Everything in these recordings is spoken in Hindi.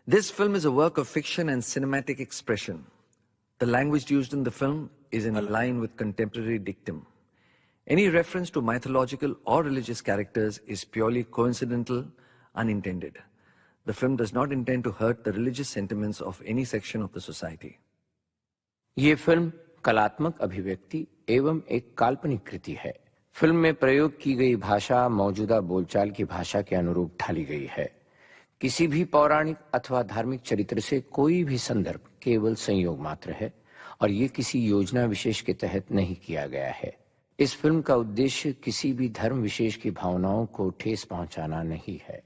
This film is a work of fiction and cinematic expression. The language used in the film is in line with contemporary dictum. Any reference to mythological or religious characters is purely coincidental, unintended. The film does not intend to hurt the religious sentiments of any section of the society. ये फिल्म कलात्मक अभिव्यक्ति एवं एक काल्पनिक कृति है। फिल्म में प्रयोग की गई भाषा मौजूदा बोलचाल की भाषा के अनुरूप ढाली गई है। किसी भी पौराणिक अथवा धार्मिक चरित्र से कोई भी संदर्भ केवल संयोग मात्र है और ये किसी योजना विशेष के तहत नहीं किया गया है। इस फिल्म का उद्देश्य किसी भी धर्म विशेष की भावनाओं को ठेस पहुंचाना नहीं है।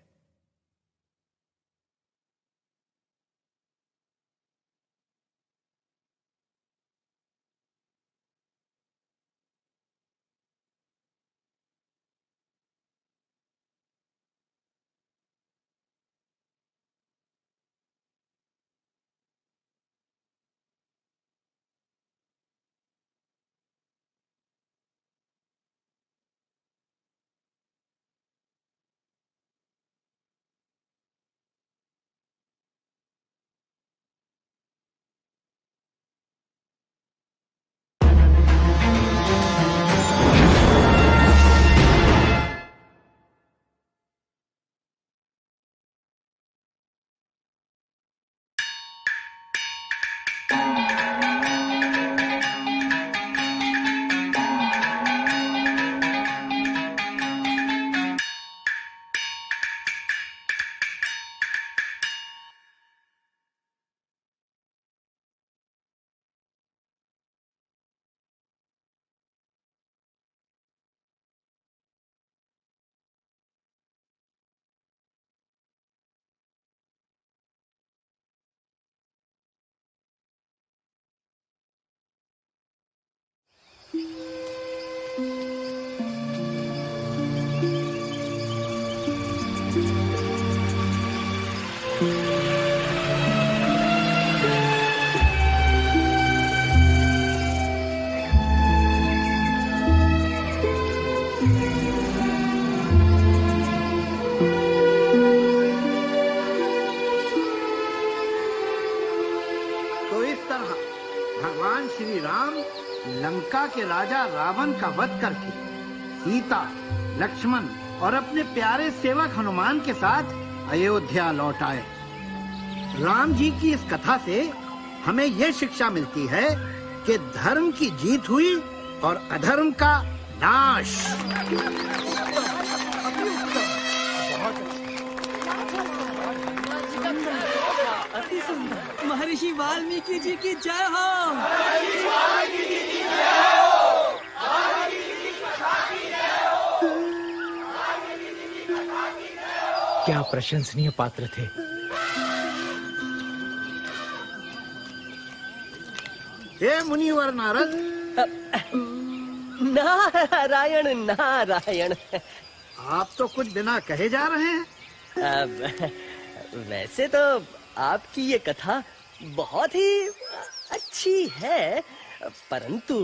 भगवान श्री राम लंका के राजा रावण का वध करके सीता, लक्ष्मण और अपने प्यारे सेवक हनुमान के साथ अयोध्या लौट आए। राम जी की इस कथा से हमें यह शिक्षा मिलती है कि धर्म की जीत हुई और अधर्म का नाश। महर्षि वाल्मीकि जी की जय हो। क्या प्रशंसनीय पात्र थे। हे मुनिवर नारद। नारायण नारायण। आप तो कुछ बिना कहे जा रहे हैं। वैसे तो आपकी ये कथा बहुत ही अच्छी है, परंतु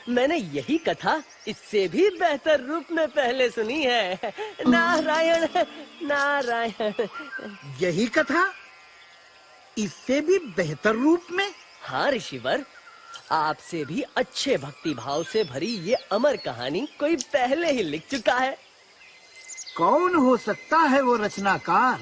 मैंने यही कथा इससे भी बेहतर रूप में पहले सुनी है। नारायण नारायण। यही कथा इससे भी बेहतर रूप में? हाँ ऋषिवर, आपसे भी अच्छे भक्ति भाव से भरी ये अमर कहानी कोई पहले ही लिख चुका है। कौन हो सकता है वो रचनाकार?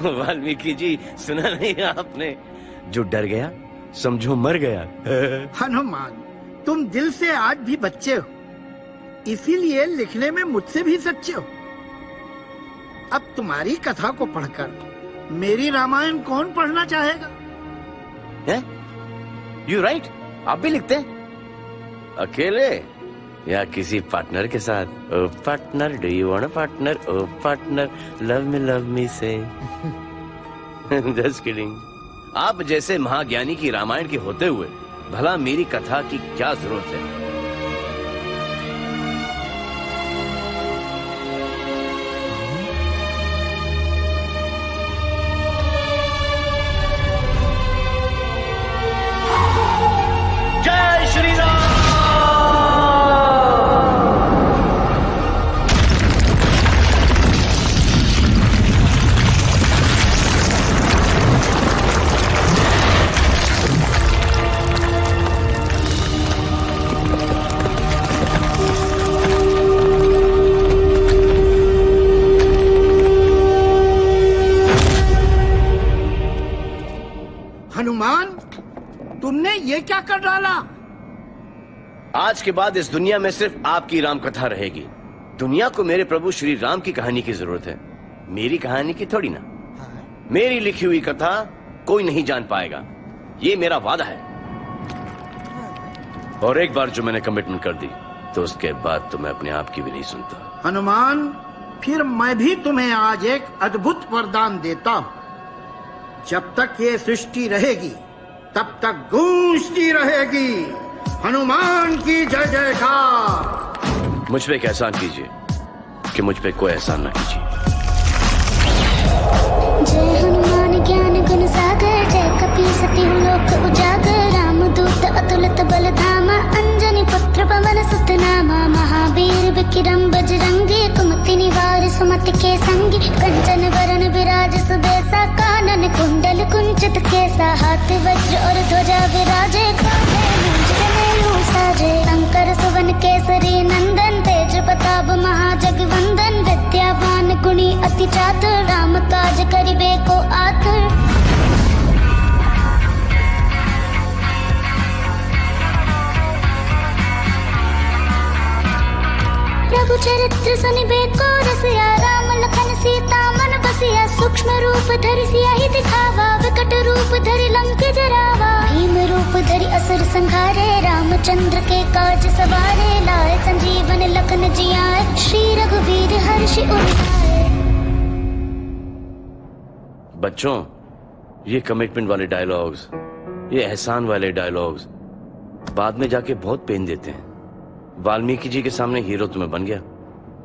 वाल्मीकि जी, सुना नहीं आपने? जो डर गया समझो मर गया। हनुमान, तुम दिल से आज भी बच्चे हो, इसीलिए लिखने में मुझसे भी सच्चे हो। अब तुम्हारी कथा को पढ़कर मेरी रामायण कौन पढ़ना चाहेगा? यू राइट, आप भी लिखते हैं? अकेले या किसी पार्टनर के साथ? Oh partner, do you want a partner? Oh partner, love me से। Just kidding. आप जैसे महाज्ञानी की रामायण के होते हुए भला मेरी कथा की क्या जरूरत है? जय श्री राम। हनुमान, तुमने ये क्या कर डाला? आज के बाद इस दुनिया में सिर्फ आपकी राम कथा रहेगी। दुनिया को मेरे प्रभु श्री राम की कहानी की जरूरत है, मेरी कहानी की थोड़ी ना। मेरी लिखी हुई कथा कोई नहीं जान पाएगा, ये मेरा वादा है। और एक बार जो मैंने कमिटमेंट कर दी तो उसके बाद तो मैं अपने आप की भी नहीं सुनता। हनुमान, फिर मैं भी तुम्हें आज एक अद्भुत वरदान देता हूँ। जब तक ये सृष्टि रहेगी तब तक गूंजती रहेगी हनुमान की जय जयकार। मुझ पे एक एहसान कीजिए कि मुझ पे कोई एहसान ना कीजिए। जय हनुमान ज्ञान गुण सागर, जय कपी सती लोक उजागर, रामदूत अतुलित बल धामा, अंजनी पुत्र पवन सुत नामा, महावीर विक्रम बजरंगी, कुमति निवार सुमति के संगी, कंचन वरण विराज सुबेसा, कानन कुंडल कुंचित केसा, हाथ वज्र और ध्वजा विराजे, शंकर सुवन केसरी नंदन, तेज प्रताप महाजगवंदन, विद्यावान गुणी अति चातुर, राम काज करिबे को आतुर। प्रभु चरित्र सुनिबे को रसिया, राम लखन सीता मन बसिया, सूक्ष्म रूप धरि सियाहि दिखावा, विकट रूप धरि लंक जरावा, भीम रूप धरि असुर संहारे, रामचंद्र के काज सवारे, लाए संजीवन लखन जियाए, श्री रघुवीर हर्षि उर लाए। बच्चों, ये कमिटमेंट वाले डायलॉग्स, ये एहसान वाले डायलॉग्स बाद में जाके बहुत पेन देते हैं। वाल्मीकि जी के सामने हीरो तो मैं बन गया,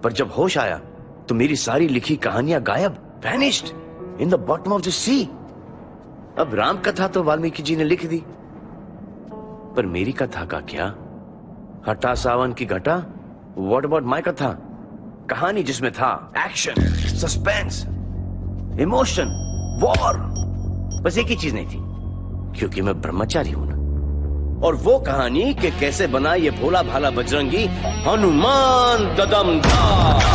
पर जब होश आया तो मेरी सारी लिखी कहानियां गायब, vanished in the bottom of the sea. अब राम कथा तो वाल्मीकि जी ने लिख दी, पर मेरी कथा का क्या? हटा सावन की घटा। व्हाट अबाउट माय कथा? कहानी जिसमें था एक्शन, सस्पेंस, इमोशन, वॉर, बस एक ही चीज नहीं थी, क्योंकि मैं ब्रह्मचारी हूं ना। और वो कहानी कि कैसे बना ये भोला भाला बजरंगी हनुमान ददमदार।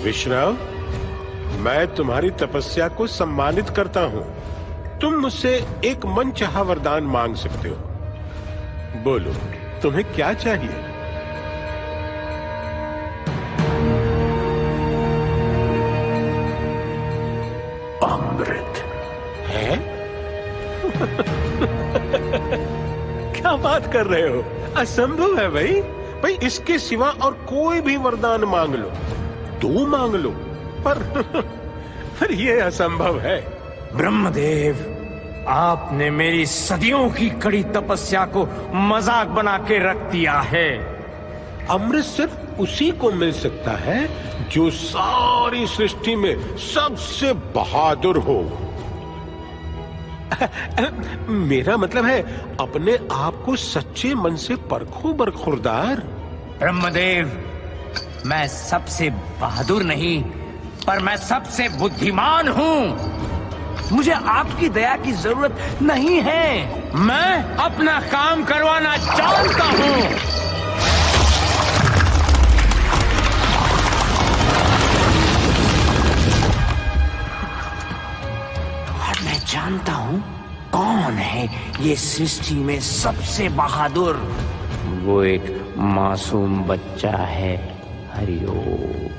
विश्राम, मैं तुम्हारी तपस्या को सम्मानित करता हूँ। तुम मुझसे एक मनचाहा वरदान मांग सकते हो। बोलो, तुम्हें क्या चाहिए? अमृत है? क्या बात कर रहे हो? असंभव है भाई। भाई इसके सिवा और कोई भी वरदान मांग लो, दो मांग लो, पर ये असंभव है। ब्रह्मदेव, आपने मेरी सदियों की कड़ी तपस्या को मजाक बना के रख दिया है। अमृत सिर्फ उसी को मिल सकता है जो सारी सृष्टि में सबसे बहादुर हो। मेरा मतलब है अपने आप को सच्चे मन से परखो बरखुरदार। ब्रह्मदेव, मैं सबसे बहादुर नहीं, पर मैं सबसे बुद्धिमान हूँ। मुझे आपकी दया की जरूरत नहीं है। मैं अपना काम करवाना जानता हूँ। और मैं जानता हूँ कौन है ये सृष्टि में सबसे बहादुर। वो एक मासूम बच्चा है, हरिओम,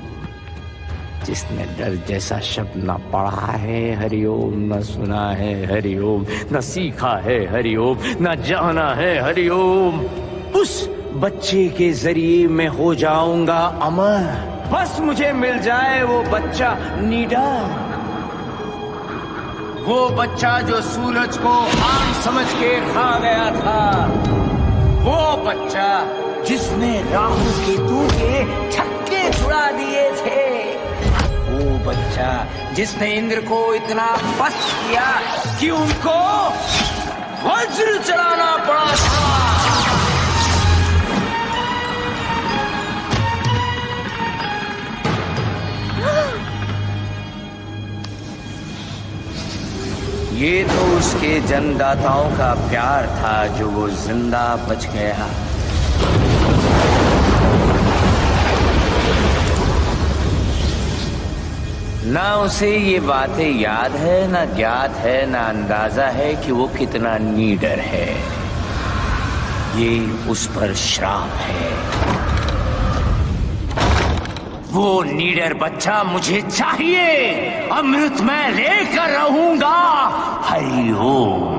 जिसने डर जैसा शब्द न पढ़ा है हरिओम, न सुना है हरिओम, न सीखा है हरिओम, न जाना है हरिओम। उस बच्चे के जरिए मैं हो जाऊंगा अमर। बस मुझे मिल जाए वो बच्चा निडर, वो बच्चा जो सूरज को आम समझ के खा गया था, वो बच्चा जिसने राहु केतु के छक्के छुड़ा दिए थे, वो बच्चा जिसने इंद्र को इतना पस्त किया कि उनको वज्र चलाना पड़ा था। ये तो उसके जन्मदाताओं का प्यार था जो वो जिंदा बच गया। ना उसे ये बातें याद है, ना ज्ञात है, ना अंदाजा है कि वो कितना नीडर है। ये उस पर श्राप है। वो नीडर बच्चा मुझे चाहिए। अमृत मैं लेकर रहूंगा। हरि ओम।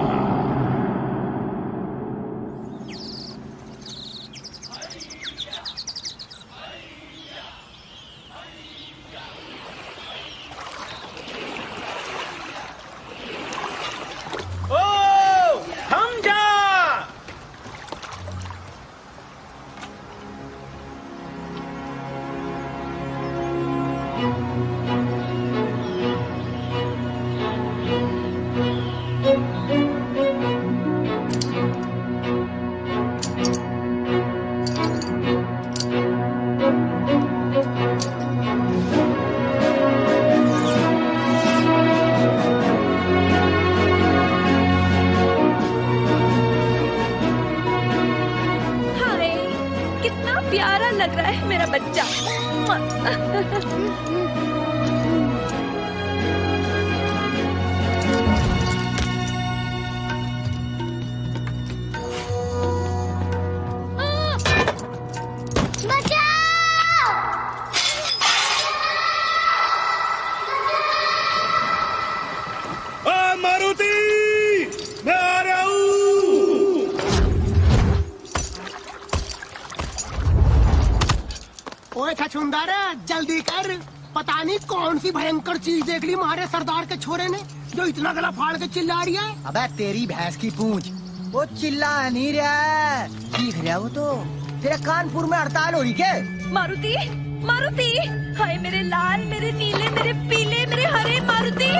प्यारा लग रहा है मेरा बच्चा। मारुति, मैं आ रहा हूँ। ओए छछुंदर, जल्दी कर। पता नहीं कौन सी भयंकर चीज देख ली हमारे सरदार के छोरे ने जो इतना गला फाड़ के चिल्ला रही है। अबे तेरी भैंस की पूंछ, वो चिल्ला नहीं रहा है, चीख रहा वो तो। तेरे कानपुर में हड़ताल हो रही क्या? मारुति, मारुति, हाय मेरे लाल, मेरे नीले, मेरे पीले, मेरे हरे मारुति।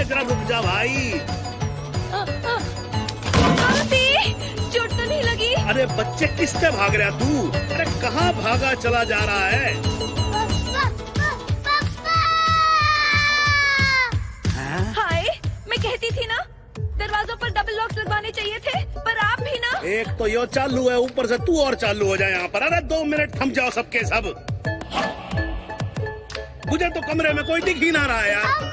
जरा रुक जा भाई। चोट तो नहीं लगी? अरे बच्चे किससे भाग रहा तू? अरे कहाँ भागा चला जा रहा है? हाय, मैं कहती थी ना दरवाजों पर डबल लॉक्स लगवाने चाहिए थे, पर आप भी ना। एक तो यो चालू है, ऊपर से तू और चालू हो जाए यहाँ पर। अरे 2 मिनट थम जाओ सबके सब। मुझे तो कमरे में कोई दिख ही ना रहा है यार।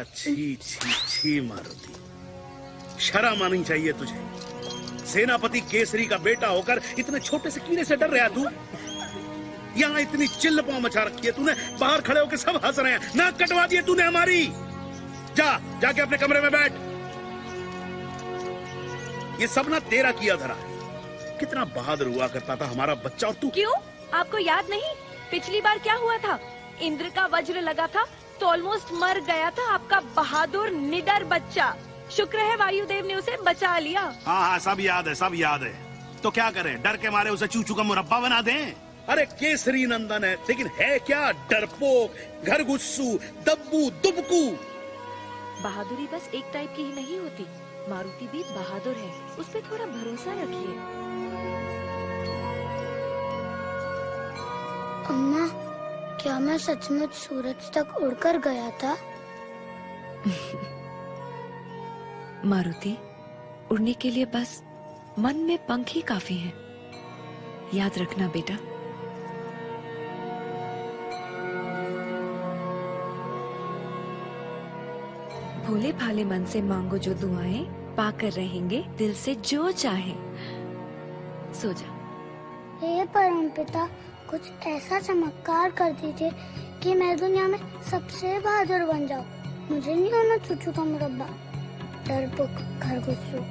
छी छी छी मारुति, शर्म आनी चाहिए तुझे। सेनापति केसरी का बेटा होकर इतने छोटे से कीड़े से डर रहा तू? यहाँ इतनी चिल्ल पांव मचा रखी है तूने, बाहर खड़े होकर सब हंस रहे हैं, नाक कटवा दिए तूने हमारी। जाके अपने कमरे में बैठ। ये सब ना तेरा किया धरा है। कितना बहादुर हुआ करता था हमारा बच्चा, और तू। क्यों, आपको याद नहीं पिछली बार क्या हुआ था? इंद्र का वज्र लगा था तो ऑलमोस्ट मर गया था आपका बहादुर निडर बच्चा। शुक्र है वायुदेव ने उसे बचा लिया। हाँ, सब याद है, सब याद है। तो क्या करें, डर के मारे उसे चूचू का मुरब्बा बना दें? अरे केसरी नंदन है, लेकिन है क्या? डरपोक, घर गुस्सू, दब्बू, दुबकू। बहादुरी बस एक टाइप की ही नहीं होती, मारुति भी बहादुर है, उस पर थोड़ा भरोसा रखिए। अम्मा, क्या मैं सचमुच सूरज तक उड़कर गया था? मारुति, उड़ने के लिए बस मन में पंख ही काफी हैं। याद रखना बेटा। भोले भाले मन से मांगो जो दुआएं, पाकर रहेंगे दिल से जो चाहे। सो जा। हे परमपिता, कुछ ऐसा चमत्कार कर दीजिए कि मैं दुनिया में सबसे बहादुर बन जाऊं। मुझे नहीं होना चूचू का मुरब्बा, डरपोक, घर गुस्सू।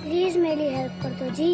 प्लीज मेरी हेल्प कर दो जी।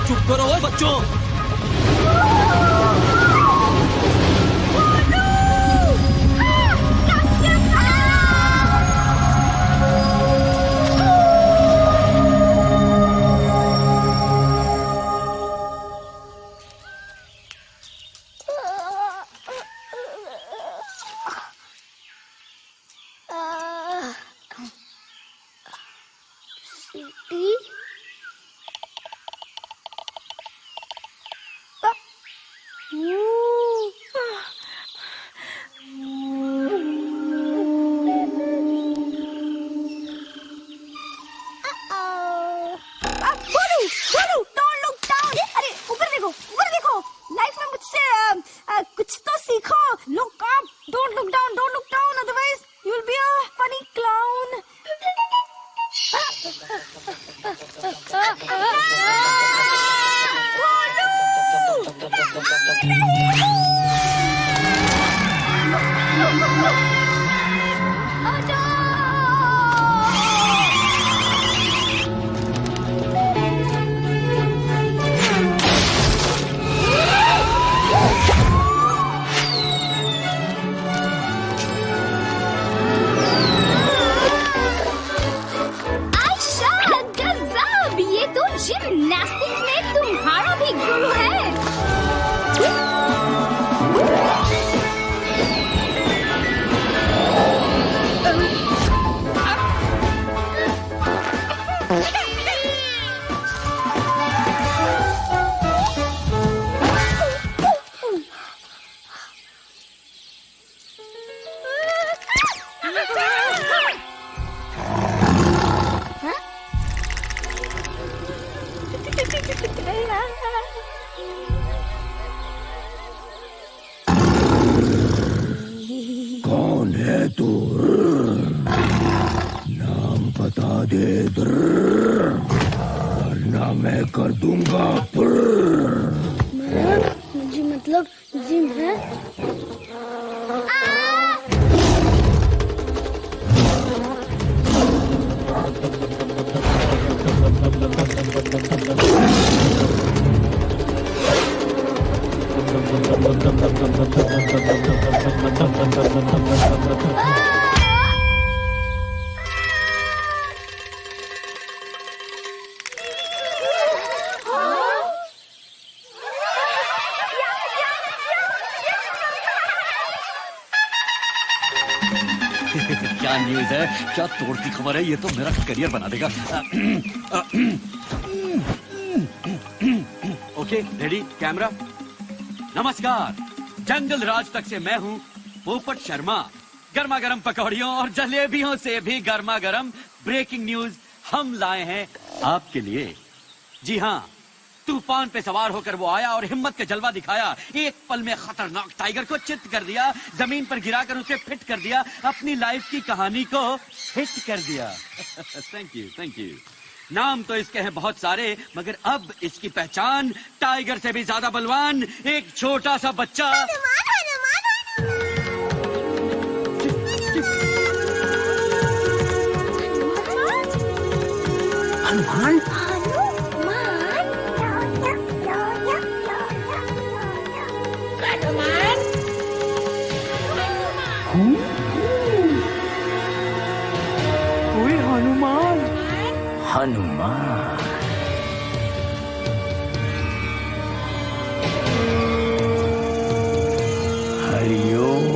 चुप करो बच्चों। कौन है तू? नाम बता दे वरना मैं कर दूंगा। मुझे मतलब जिन है। क्या न्यूज़ है? क्या तोड़ती खबर है? ये तो मेरा करियर बना देगा। Okay, ready, camera. नमस्कार, जंगल राज तक से मैं हूँ पोपट शर्मा। गर्मा गर्म पकौड़ियों और जलेबियों से भी गर्मा गर्म ब्रेकिंग न्यूज हम लाए हैं आपके लिए। जी हाँ, तूफान पे सवार होकर वो आया और हिम्मत का जलवा दिखाया। एक पल में खतरनाक टाइगर को चित कर दिया, जमीन पर गिराकर उसे फिट कर दिया, अपनी लाइफ की कहानी को हिट कर दिया। Thank you, thank you. नाम तो इसके हैं बहुत सारे, मगर अब इसकी पहचान टाइगर से भी ज्यादा बलवान एक छोटा सा बच्चा। हनुमान। हनुमान। हरिओम।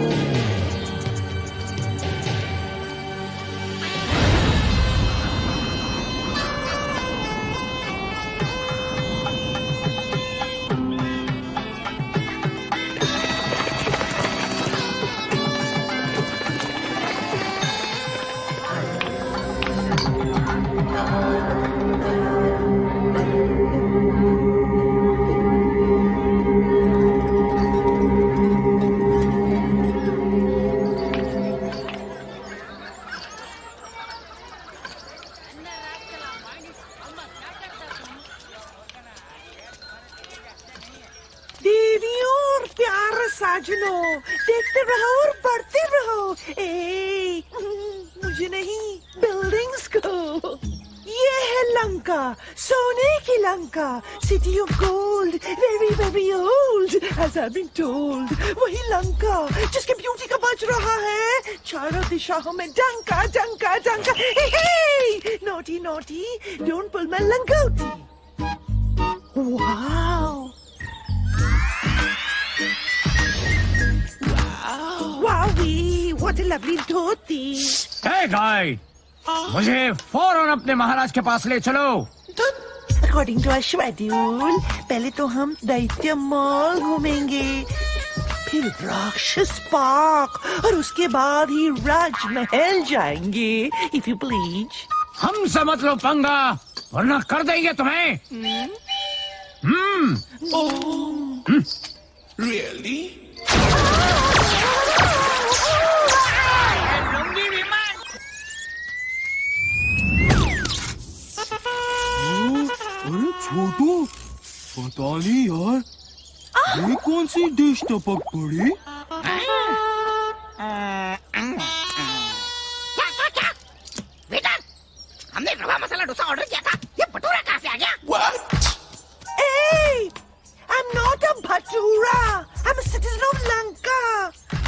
साजनों, देखते रहो और बढ़ते रहो। मुझे नहीं, बिल्डिंग्स को। ये है लंका, सोने की Lanka, city of gold, very very old, as I've been told। वही लंका जिसके ब्यूटी का बज रहा है चारों दिशाओं में डंका डंका डंका। Naughty naughty, don't pull my langoti. Wow Wowie, what a lovely dhoti! Hey guy, मुझे फौरन अपने महाराज के पास ले चलो। According to our schedule, पहले तो हम दैत्य मॉल घूमेंगे, फिर राक्षस पार्क और उसके बाद ही राजमहल जाएंगे, if you please। हमसे मत लो पंगा, वरना कर देंगे तुम्हें। Really? अरे छोटू, पता नहीं यार, ये कौन सी डिश टपक पड़ी? क्या? वेटर, हमने रवा मसाला डोसा ऑर्डर किया था, ये भटूरा कहाँ से आ गया? What? Hey, I'm not a bhatura, I'm a citizen of Lanka।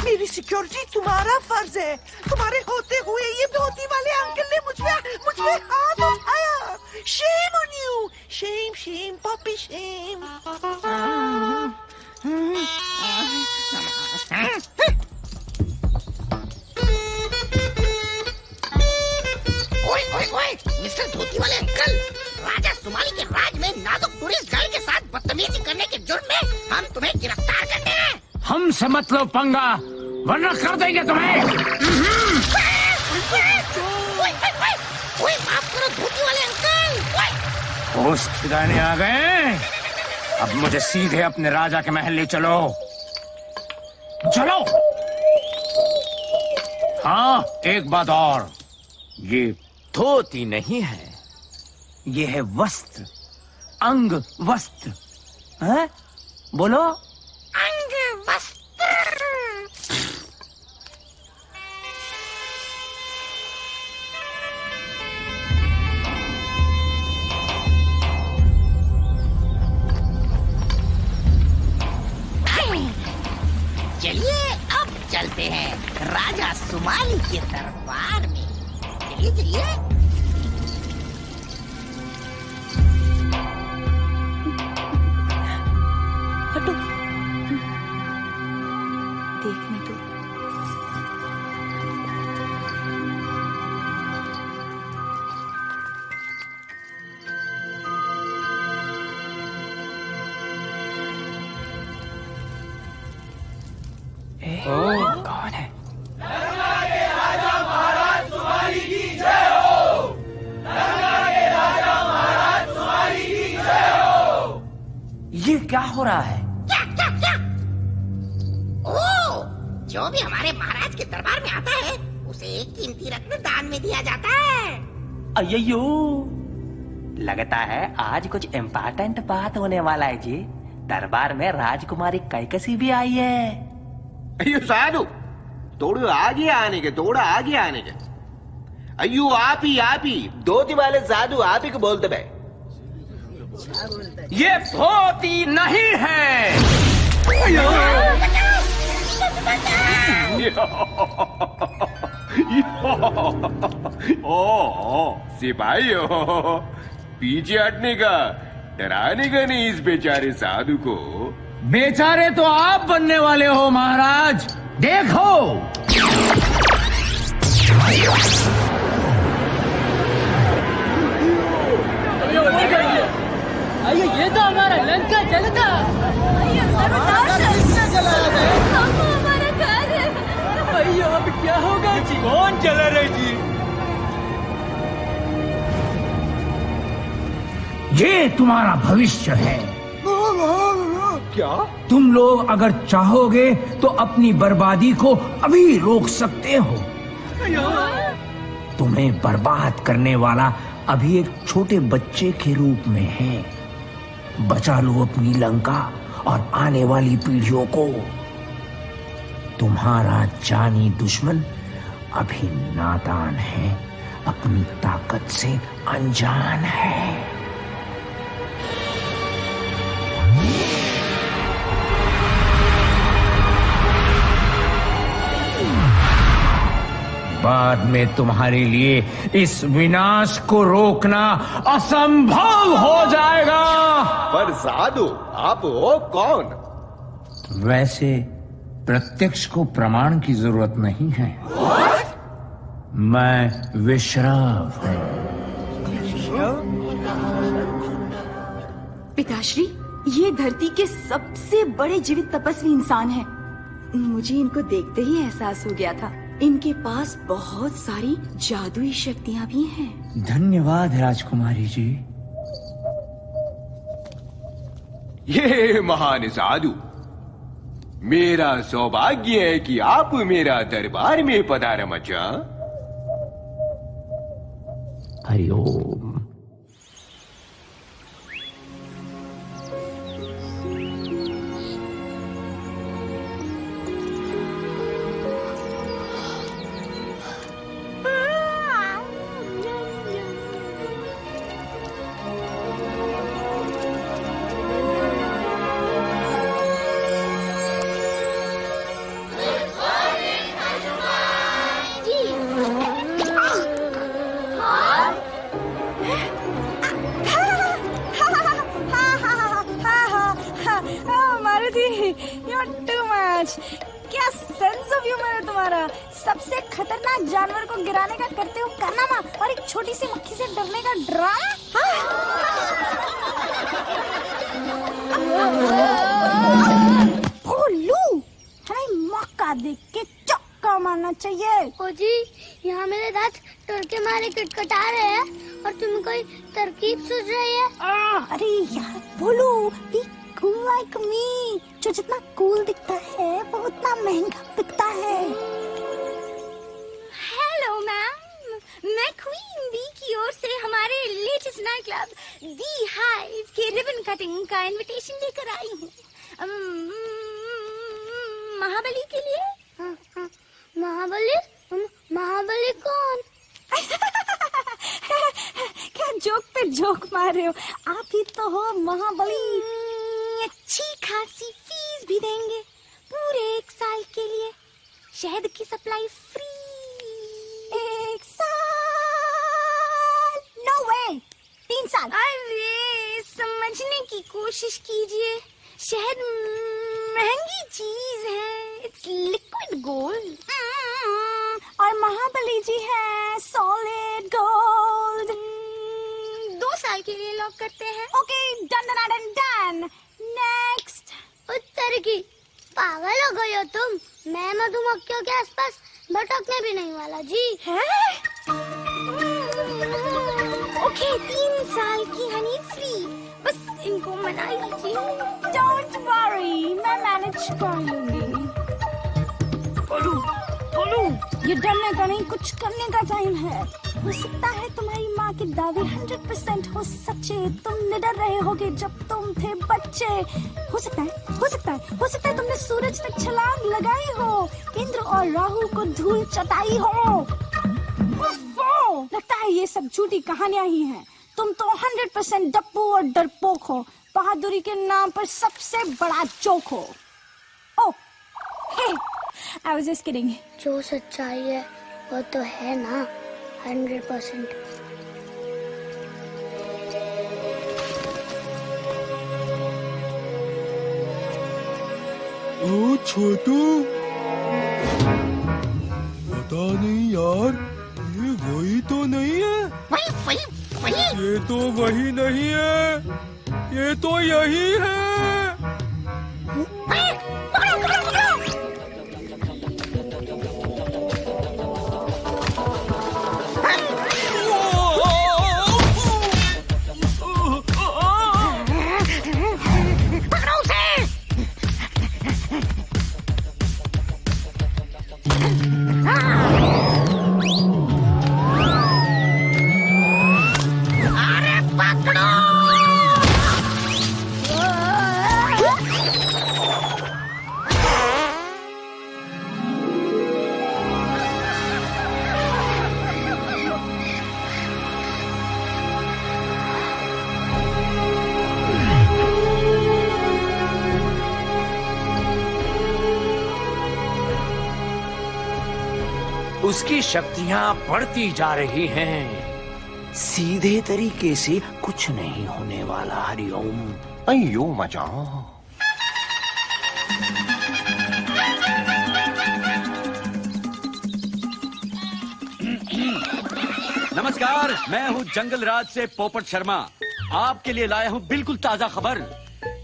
मेरी सिक्योरिटी तुम्हारा फर्ज है। तुम्हारे होते हुए ये धोती वाले अंकल ने मुझ पे हाथ उठाया। Shame on you, shame, shame, puppy shame। ओए, मिस्टर धोती वाले अंकल, राजा सुमाली के राज में नाजुक टूरिस्ट गर्ल के साथ बदतमीजी करने के जुर्म में हम तुम्हें गिरफ्तार करते हैं। हमसे मत लो पंगा, वरना कर देंगे तुम्हें। ओए, माफ करो धोती वाले अंकल। होश ठिकाने आ गए? अब मुझे सीधे अपने राजा के महल ले चलो। चलो। हाँ, एक बात और, ये धोती नहीं है, ये है वस्त्र, अंग वस्त्र। हैं? बोलो। अंग वस्त्र। चलिए अब चलते हैं राजा सुमाली के दरबार में। चलिए चलिए। हटो, देखने दो। कौन है? ये क्या हो रहा है? क्या क्या क्या? ओ, जो भी हमारे महाराज के दरबार में आता है उसे एक कीमती रत्न दान में दिया जाता है। अय्यो, लगता है आज कुछ इम्पोर्टेंट बात होने वाला है जी। दरबार में राजकुमारी कैकसी भी आई है। अयो साधु, थोड़ा आगे आने के, थोड़ा आगे आने के। अयो आप ही धोती वाले साधु आप ही को बोलते भाई। ये धोती नहीं है। ओ सिपाही हो, पीछे हटने का, डराने का नहीं इस बेचारे साधु को। बेचारे तो आप बनने वाले हो महाराज, देखो। अयो ये तो हमारा लंका जलता। हमारा घर है। अयो अब क्या होगा जी? कौन चला रहे जी? ये तुम्हारा भविष्य है। क्या? तुम लोग अगर चाहोगे तो अपनी बर्बादी को अभी रोक सकते हो। तुम्हें बर्बाद करने वाला अभी एक छोटे बच्चे के रूप में है। बचा लो अपनी लंका और आने वाली पीढ़ियों को। तुम्हारा जानी दुश्मन अभी नादान है, अपनी ताकत से अनजान है। बाद में तुम्हारे लिए इस विनाश को रोकना असंभव हो जाएगा। पर साधु आप हो कौन? वैसे प्रत्यक्ष को प्रमाण की जरूरत नहीं है। मैं विश्राव हूं। पिताश्री, ये धरती के सबसे बड़े जीवित तपस्वी इंसान हैं। मुझे इनको देखते ही एहसास हो गया था, इनके पास बहुत सारी जादुई शक्तियां भी हैं। धन्यवाद राजकुमारी जी। ये महान साधु, मेरा सौभाग्य है कि आप मेरा दरबार में पधारा मचा। हरिओम। क्या सेंस ऑफ ह्यूमर है तुम्हारा। सबसे खतरनाक जानवर को गिराने का करते हो कारनामा और एक छोटी सी मक्खी से डरने का ड्रामा। भोलू, हमें मौका देख के चौका मारना चाहिए। ओ जी, यहाँ मेरे दांत टोरके मारे कटकटा रहे हैं और तुम्हें कोई तरकीब सूझ रही है? अरे यार भोलू, बी cool like me. जो जितना cool दिखता है वो उतना महंगा बिकता है. हेलो मैम, मैं क्वीन बी की ओर से हमारे लेटेस्ट नाइट क्लब दी हाइव के रिबन कटिंग का इनविटेशन लेकर आई हूँ. महाबली के लिए. महाबली? महाबली कौन? क्या जोक पे जोक मार रहे हो? आप ही तो हो महाबली. अच्छी खासी फीस भी देंगे पूरे 1 साल के लिए. शहद की सप्लाई फ्री. 1 साल? नो वे. 3 साल. अरे समझने की कोशिश कीजिए. शहद महंगी चीज है. It's liquid gold. और महाबली जी है सॉलिड गोल्ड. 2 साल के लिए लॉक करते हैं. Okay, done. नेक्स्ट. उत्तर की. पागल हो गई हो तुम? मैं मधुमक्खियों के आसपास भटकने भी नहीं वाला जी. ओके, 3 साल की हनी फ्री. बस इनको मना लीजिए. डोंट वरी, मैं मैनेज कर लूंगी. बोलू, ये डरने का नहीं, कुछ करने का टाइम है. हो सकता है तुम्हारी माँ के दावे 100% हो सच्चे. तुम निडर रहे होगे जब तुम थे बच्चे. हो सकता है तुमने सूरज तक छलांग लगाई हो, इंद्र और राहु को धूल चटाई हो. लगता है ये सब झूठी कहानियां ही हैं. तुम तो 100% डप्पू और डरपोक हो. बहादुरी के नाम पर सबसे बड़ा जोक हो. ओह, हे, I was just kidding. जो सच्चाई है वो तो है ना 100%. ओ छोटू, पता नहीं यार, ये वही तो नहीं है. वही. ये तो वही नहीं है, ये तो यही है. उसकी शक्तियां बढ़ती जा रही हैं. सीधे तरीके से कुछ नहीं होने वाला. हरिओम. अयो मजा. नमस्कार, मैं हूँ जंगल राज से पोपट शर्मा. आपके लिए लाया हूँ बिल्कुल ताजा खबर.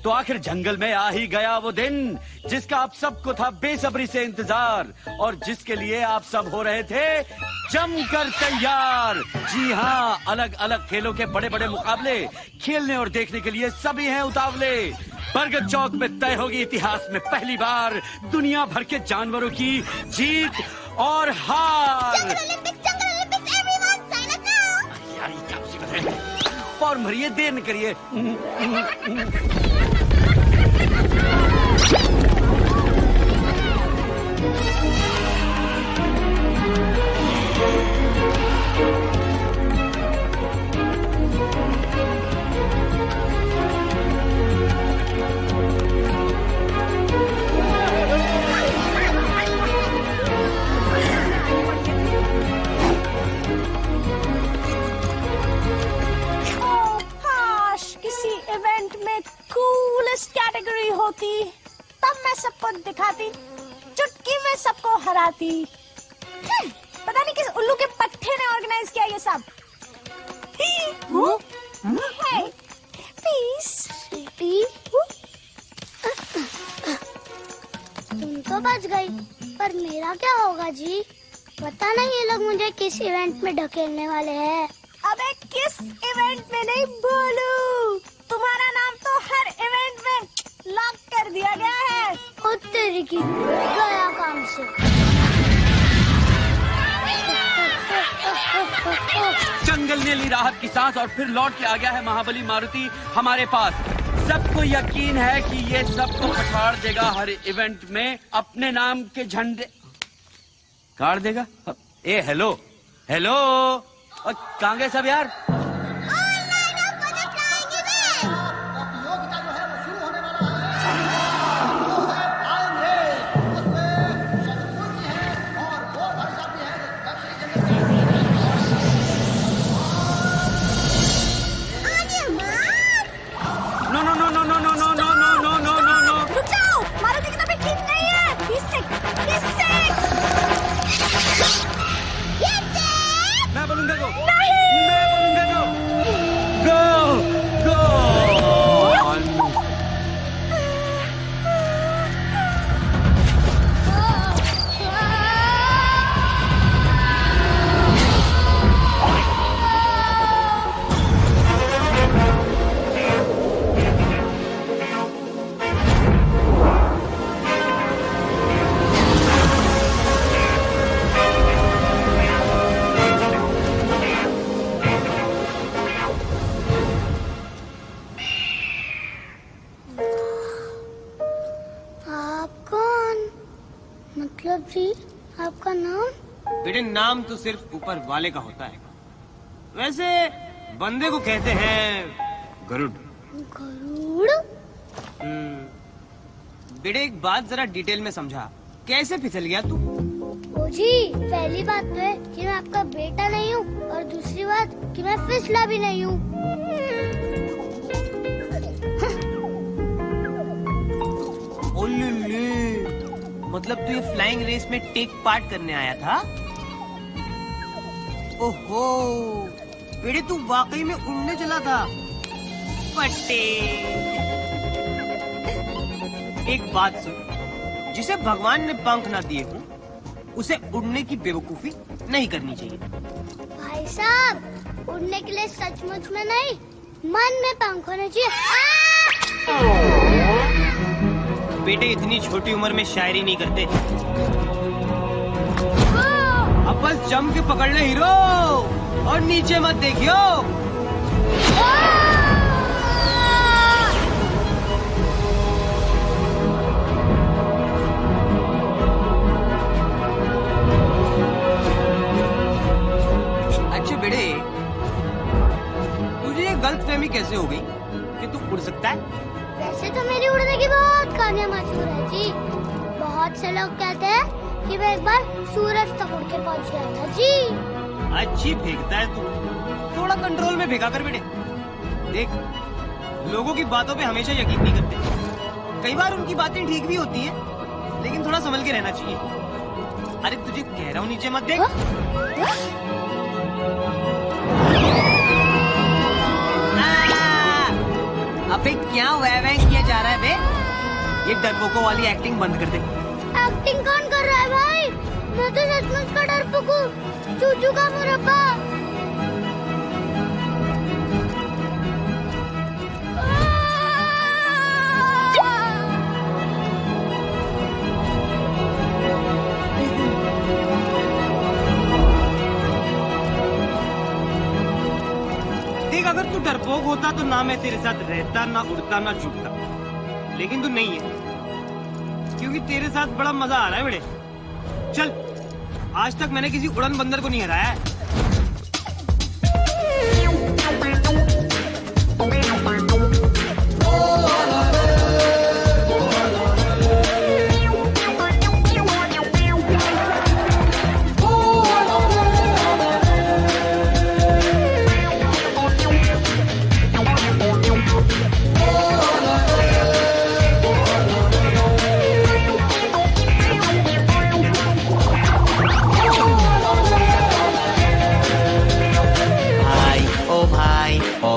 तो आखिर जंगल में आ ही गया वो दिन जिसका आप सबको था बेसब्री से इंतजार, और जिसके लिए आप सब हो रहे थे जमकर तैयार. जी हाँ, अलग अलग खेलों के बड़े बड़े मुकाबले खेलने और देखने के लिए सभी हैं उतावले. बरगद चौक में तय होगी इतिहास में पहली बार दुनिया भर के जानवरों की जीत और हार. यार ये क्या मुसीबत है. फॉर्म भरिए, देर न करिए. कैटेगरी होती तब मैं सबको दिखाती, चुटकी में सबको हराती. पता नहीं किस उल्लू के पट्टे ने ऑर्गेनाइज किया ये सब. पीस तुम तो बच गई, पर मेरा क्या होगा जी? पता नहीं ये लोग मुझे किस इवेंट में ढकेलने वाले हैं. अबे किस इवेंट में नहीं बोलू, तुम्हारा नाम तो हर इवेंट में की गया काम से। जंगल ने ली राहत की सांस और फिर लौट के आ गया है महाबली मारुति हमारे पास। सबको यकीन है कि ये सबको पछाड़ देगा, हर इवेंट में अपने नाम के झंडे गाड़ देगा। ए हेलो हेलो, कहाँ गए सब यार? मैं बोलूंगा गो। नहीं। मैं बोलूंगा गो। गो गो। मतलब जी आपका नाम? बेटे नाम तो सिर्फ ऊपर वाले का होता है, वैसे बंदे को कहते हैं गरुड़। गरुड़? बेटे एक बात जरा डिटेल में समझा, कैसे फिसल गया तू? ओ जी पहली बात तो है कि मैं आपका बेटा नहीं हूँ, और दूसरी बात कि मैं फिसला भी नहीं हूँ। मतलब तू ये फ्लाइंग रेस में टेक पार्ट करने आया था? ओहो बेटे तू वाकई में उड़ने चला था। पट्टे एक बात सुन, जिसे भगवान ने पंख ना दिए हो उसे उड़ने की बेवकूफी नहीं करनी चाहिए। भाई साहब उड़ने के लिए सचमुच में नहीं मन में पंख होने चाहिए। बेटे इतनी छोटी उम्र में शायरी नहीं करते, अब बस जम के पकड़ ले हीरो, और नीचे मत देखियो। अच्छा बेटे तुझे ये गलतफहमी कैसे हो गई कि तू उड़ सकता है? वैसे तो मेरी उड़ने की बहुत कहानियाँ मशहूर है जी। बहुत से लोग कहते हैं कि मैं एक बार सूरज तक उड़ के पहुँच गया था जी। अच्छी फेंकता है तू, थोड़ा कंट्रोल में फेंका कर बेटे। देख लोगों की बातों पे हमेशा यकीन नहीं करते, कई बार उनकी बातें ठीक भी होती है, लेकिन थोड़ा संभल के रहना चाहिए। अरे तुझे कह रहा हूँ नीचे मत देख। अबे क्या वह किया जा रहा है बे? ये डरपोकों वाली एक्टिंग बंद कर दे। एक्टिंग कौन कर रहा है भाई? मैं तो सचमुच का डरपोक हूँ, चूचू का मुरब्बा। देख अगर तू डरपोक होता तो ना मैं तेरे साथ रहता, ना उड़ता, ना छुपता, लेकिन तू नहीं है, क्योंकि तेरे साथ बड़ा मजा आ रहा है बेटे। चल आज तक मैंने किसी उड़न बंदर को नहीं हराया है।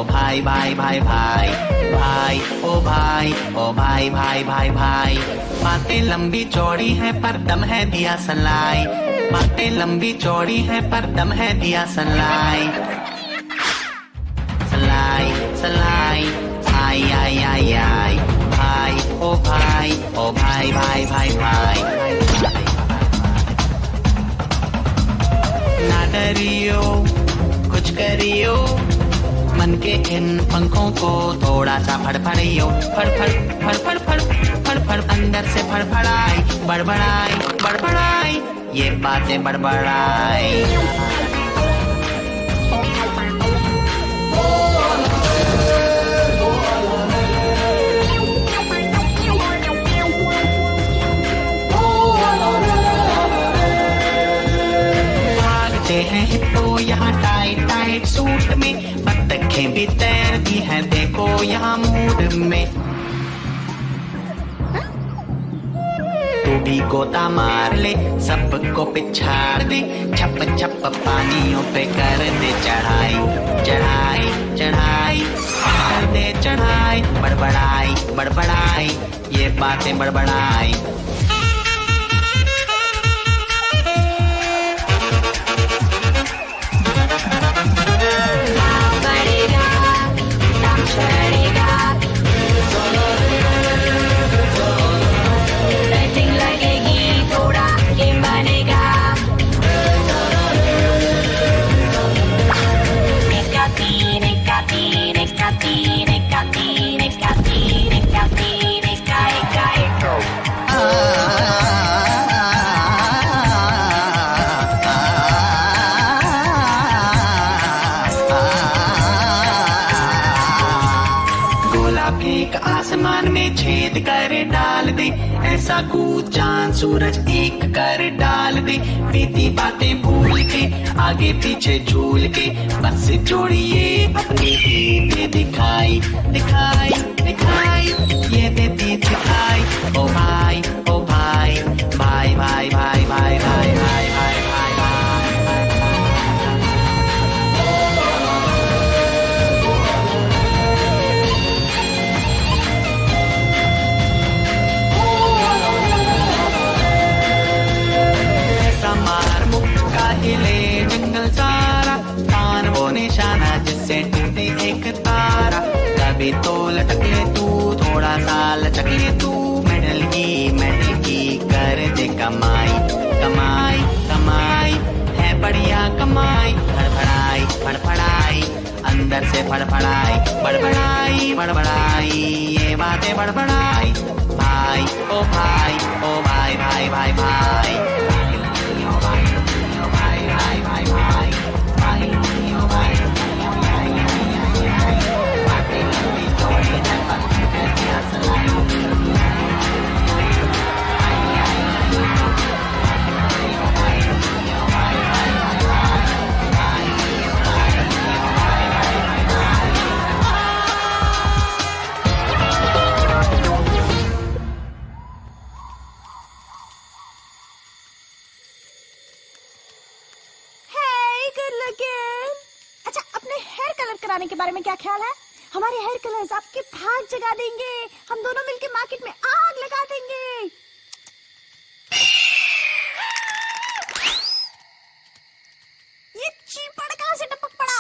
भाई भाई भाई भाई भाई ओ भाई ओ भाई भाई भाई भाई, बातें लंबी चौड़ी है पर दम है दिया सलाई, बातें लंबी चौड़ी है पर दम है दिया सलाई, सलाई सलाई आई आई आई आई, भाई ओ भाई भाई भाई भाई इन पंखों को थोड़ा सा फड़फड़ाइयो, फड़फड़ फड़फड़ फड़ फड़फड़ अंदर से फड़फड़ाई, बड़बड़ाई बड़बड़ाई, ये बातें बड़बड़ाई। हैं हिप्पो यहाँ टाइट टाइट सूट में, बत्तखें भी तैरती हैं देखो यहाँ मूड में। तू भी गोता मार ले, सबको पिछाड़ दे, छप छप पानियों पे कर दे चढ़ाई, चढ़ाई चढ़ाई कर दे चढ़ाई, बड़बड़ाई बड़बड़ाई, ये बातें बड़बड़ाई। आसमान में छेद कर डाल दे, ऐसा कूद चांद सूरज एक कर डाल दे, बीती बातें भूल के आगे पीछे झूल के, बस जोड़िए अपनी ही दिखाई दिखाई दिखाई, ये देती दिखाई। ओ भाई ओ भाई भाई भाई भाई भाई भाई भाई भाई हिले जंगल सारा, कान वो निशाना जिससे टूटे एक तारा, कभी तो लटक ले तू, थोड़ा सा लचक ले तू, मेडल की कर दे कमाई कमाई कमाई, है बढ़िया कमाई, फड़फड़ाई फड़फड़ाई अंदर से फड़फड़ाई, बड़बड़ाई बड़बड़ाई, ये बातें बड़बड़ाई। भाई ओ भाई ओ भाई भाई भाई भाई के बारे में क्या ख्याल है? हमारे हेयर कलर्स आपके भाग जगा देंगे, हम दोनों मिलके मार्केट में आग लगा देंगे। ये चीपड़ कहाँ से टपक पड़ा?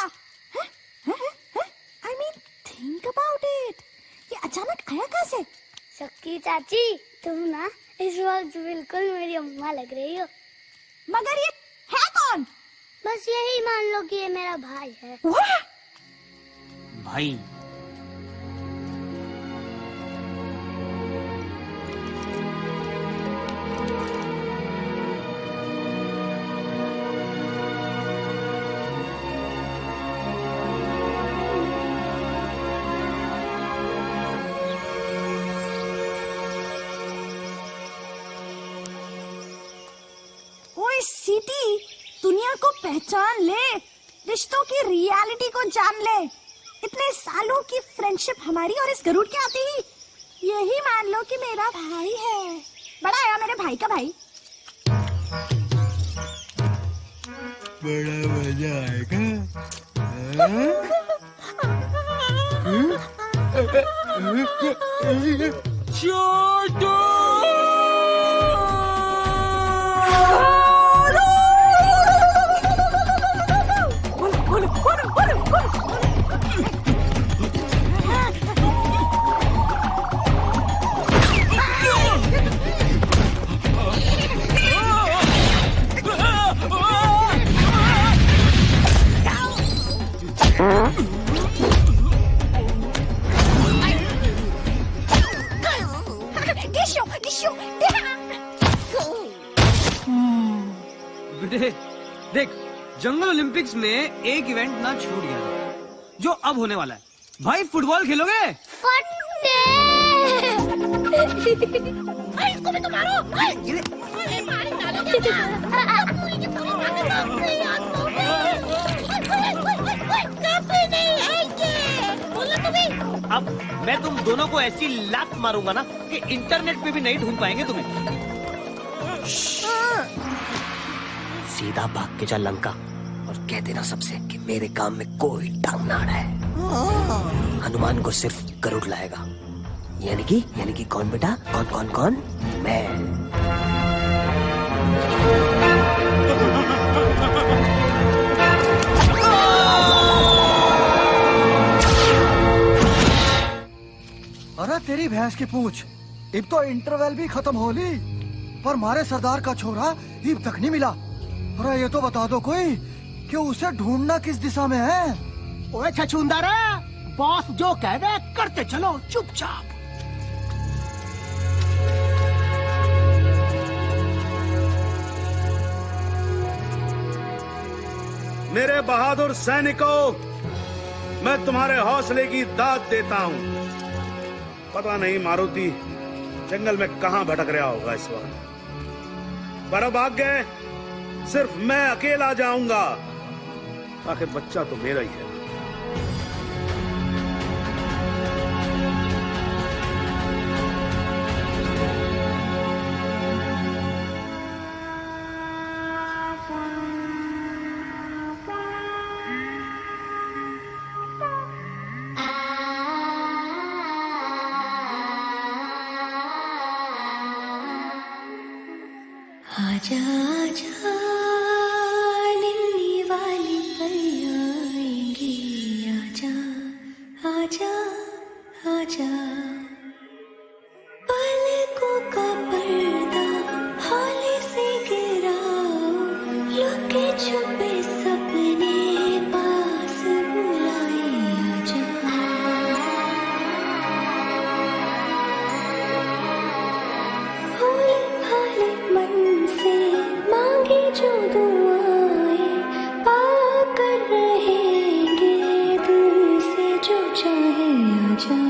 I mean, think about it. ये अचानक आया कहाँ से? सक्की चाची, तुम ना इस वक्त बिल्कुल मेरी अम्मा लग रही हो। मगर ये है कौन? बस यही मान लो कि ये मेरा भाई है। भाई ओए सीटी, दुनिया को पहचान ले, रिश्तों की रियलिटी को जान ले। इतने सालों की फ्रेंडशिप हमारी और इस गरुड़ के आते ही यही मान लो कि मेरा भाई है। बड़ा आया मेरे भाई का भाई। बड़ा मजा आएगा। छोटू देख, जंगल ओलंपिक्स में एक इवेंट ना छूट गया जो अब होने वाला है। भाई फुटबॉल खेलोगे? इसको भी तो मारो। अब मैं तुम दोनों को ऐसी लात मारूंगा ना कि इंटरनेट पे भी नहीं ढूंढ पाएंगे तुम्हें। सीधा भाग के जा लंका और कह देना सबसे कि मेरे काम में कोई टांग ना अड़ाए। हनुमान को सिर्फ गरुड़ लाएगा। यानी कि कौन बेटा? कौन? मैं। अरे तेरी भैंस की पूंछ, अब तो इंटरवल भी खत्म हो ली, पर मारे सरदार का छोरा अब तक नहीं मिला। अरे ये तो बता दो कोई कि उसे ढूंढना किस दिशा में है। ओए छछूंदरा, बॉस जो कह दे करते चलो चुपचाप। मेरे बहादुर सैनिकों, मैं तुम्हारे हौसले की दाद देता हूं। पता नहीं मारुति जंगल में कहां भटक रहा होगा इस वक्त, पर अब आगे सिर्फ मैं अकेला जाऊंगा। आखिर बच्चा तो मेरा ही है। आजा आजा निन्नी वाली परियां आएंगी, आजा आजा आजा। पलकों का पर्दा हौले से गिराओ, लुके छुपे सपने पास बुलाए, आजा। भोले भाले मन से मांगे जो दुआएं पाकर रहेंगे, दिल से जो चाहे आजा।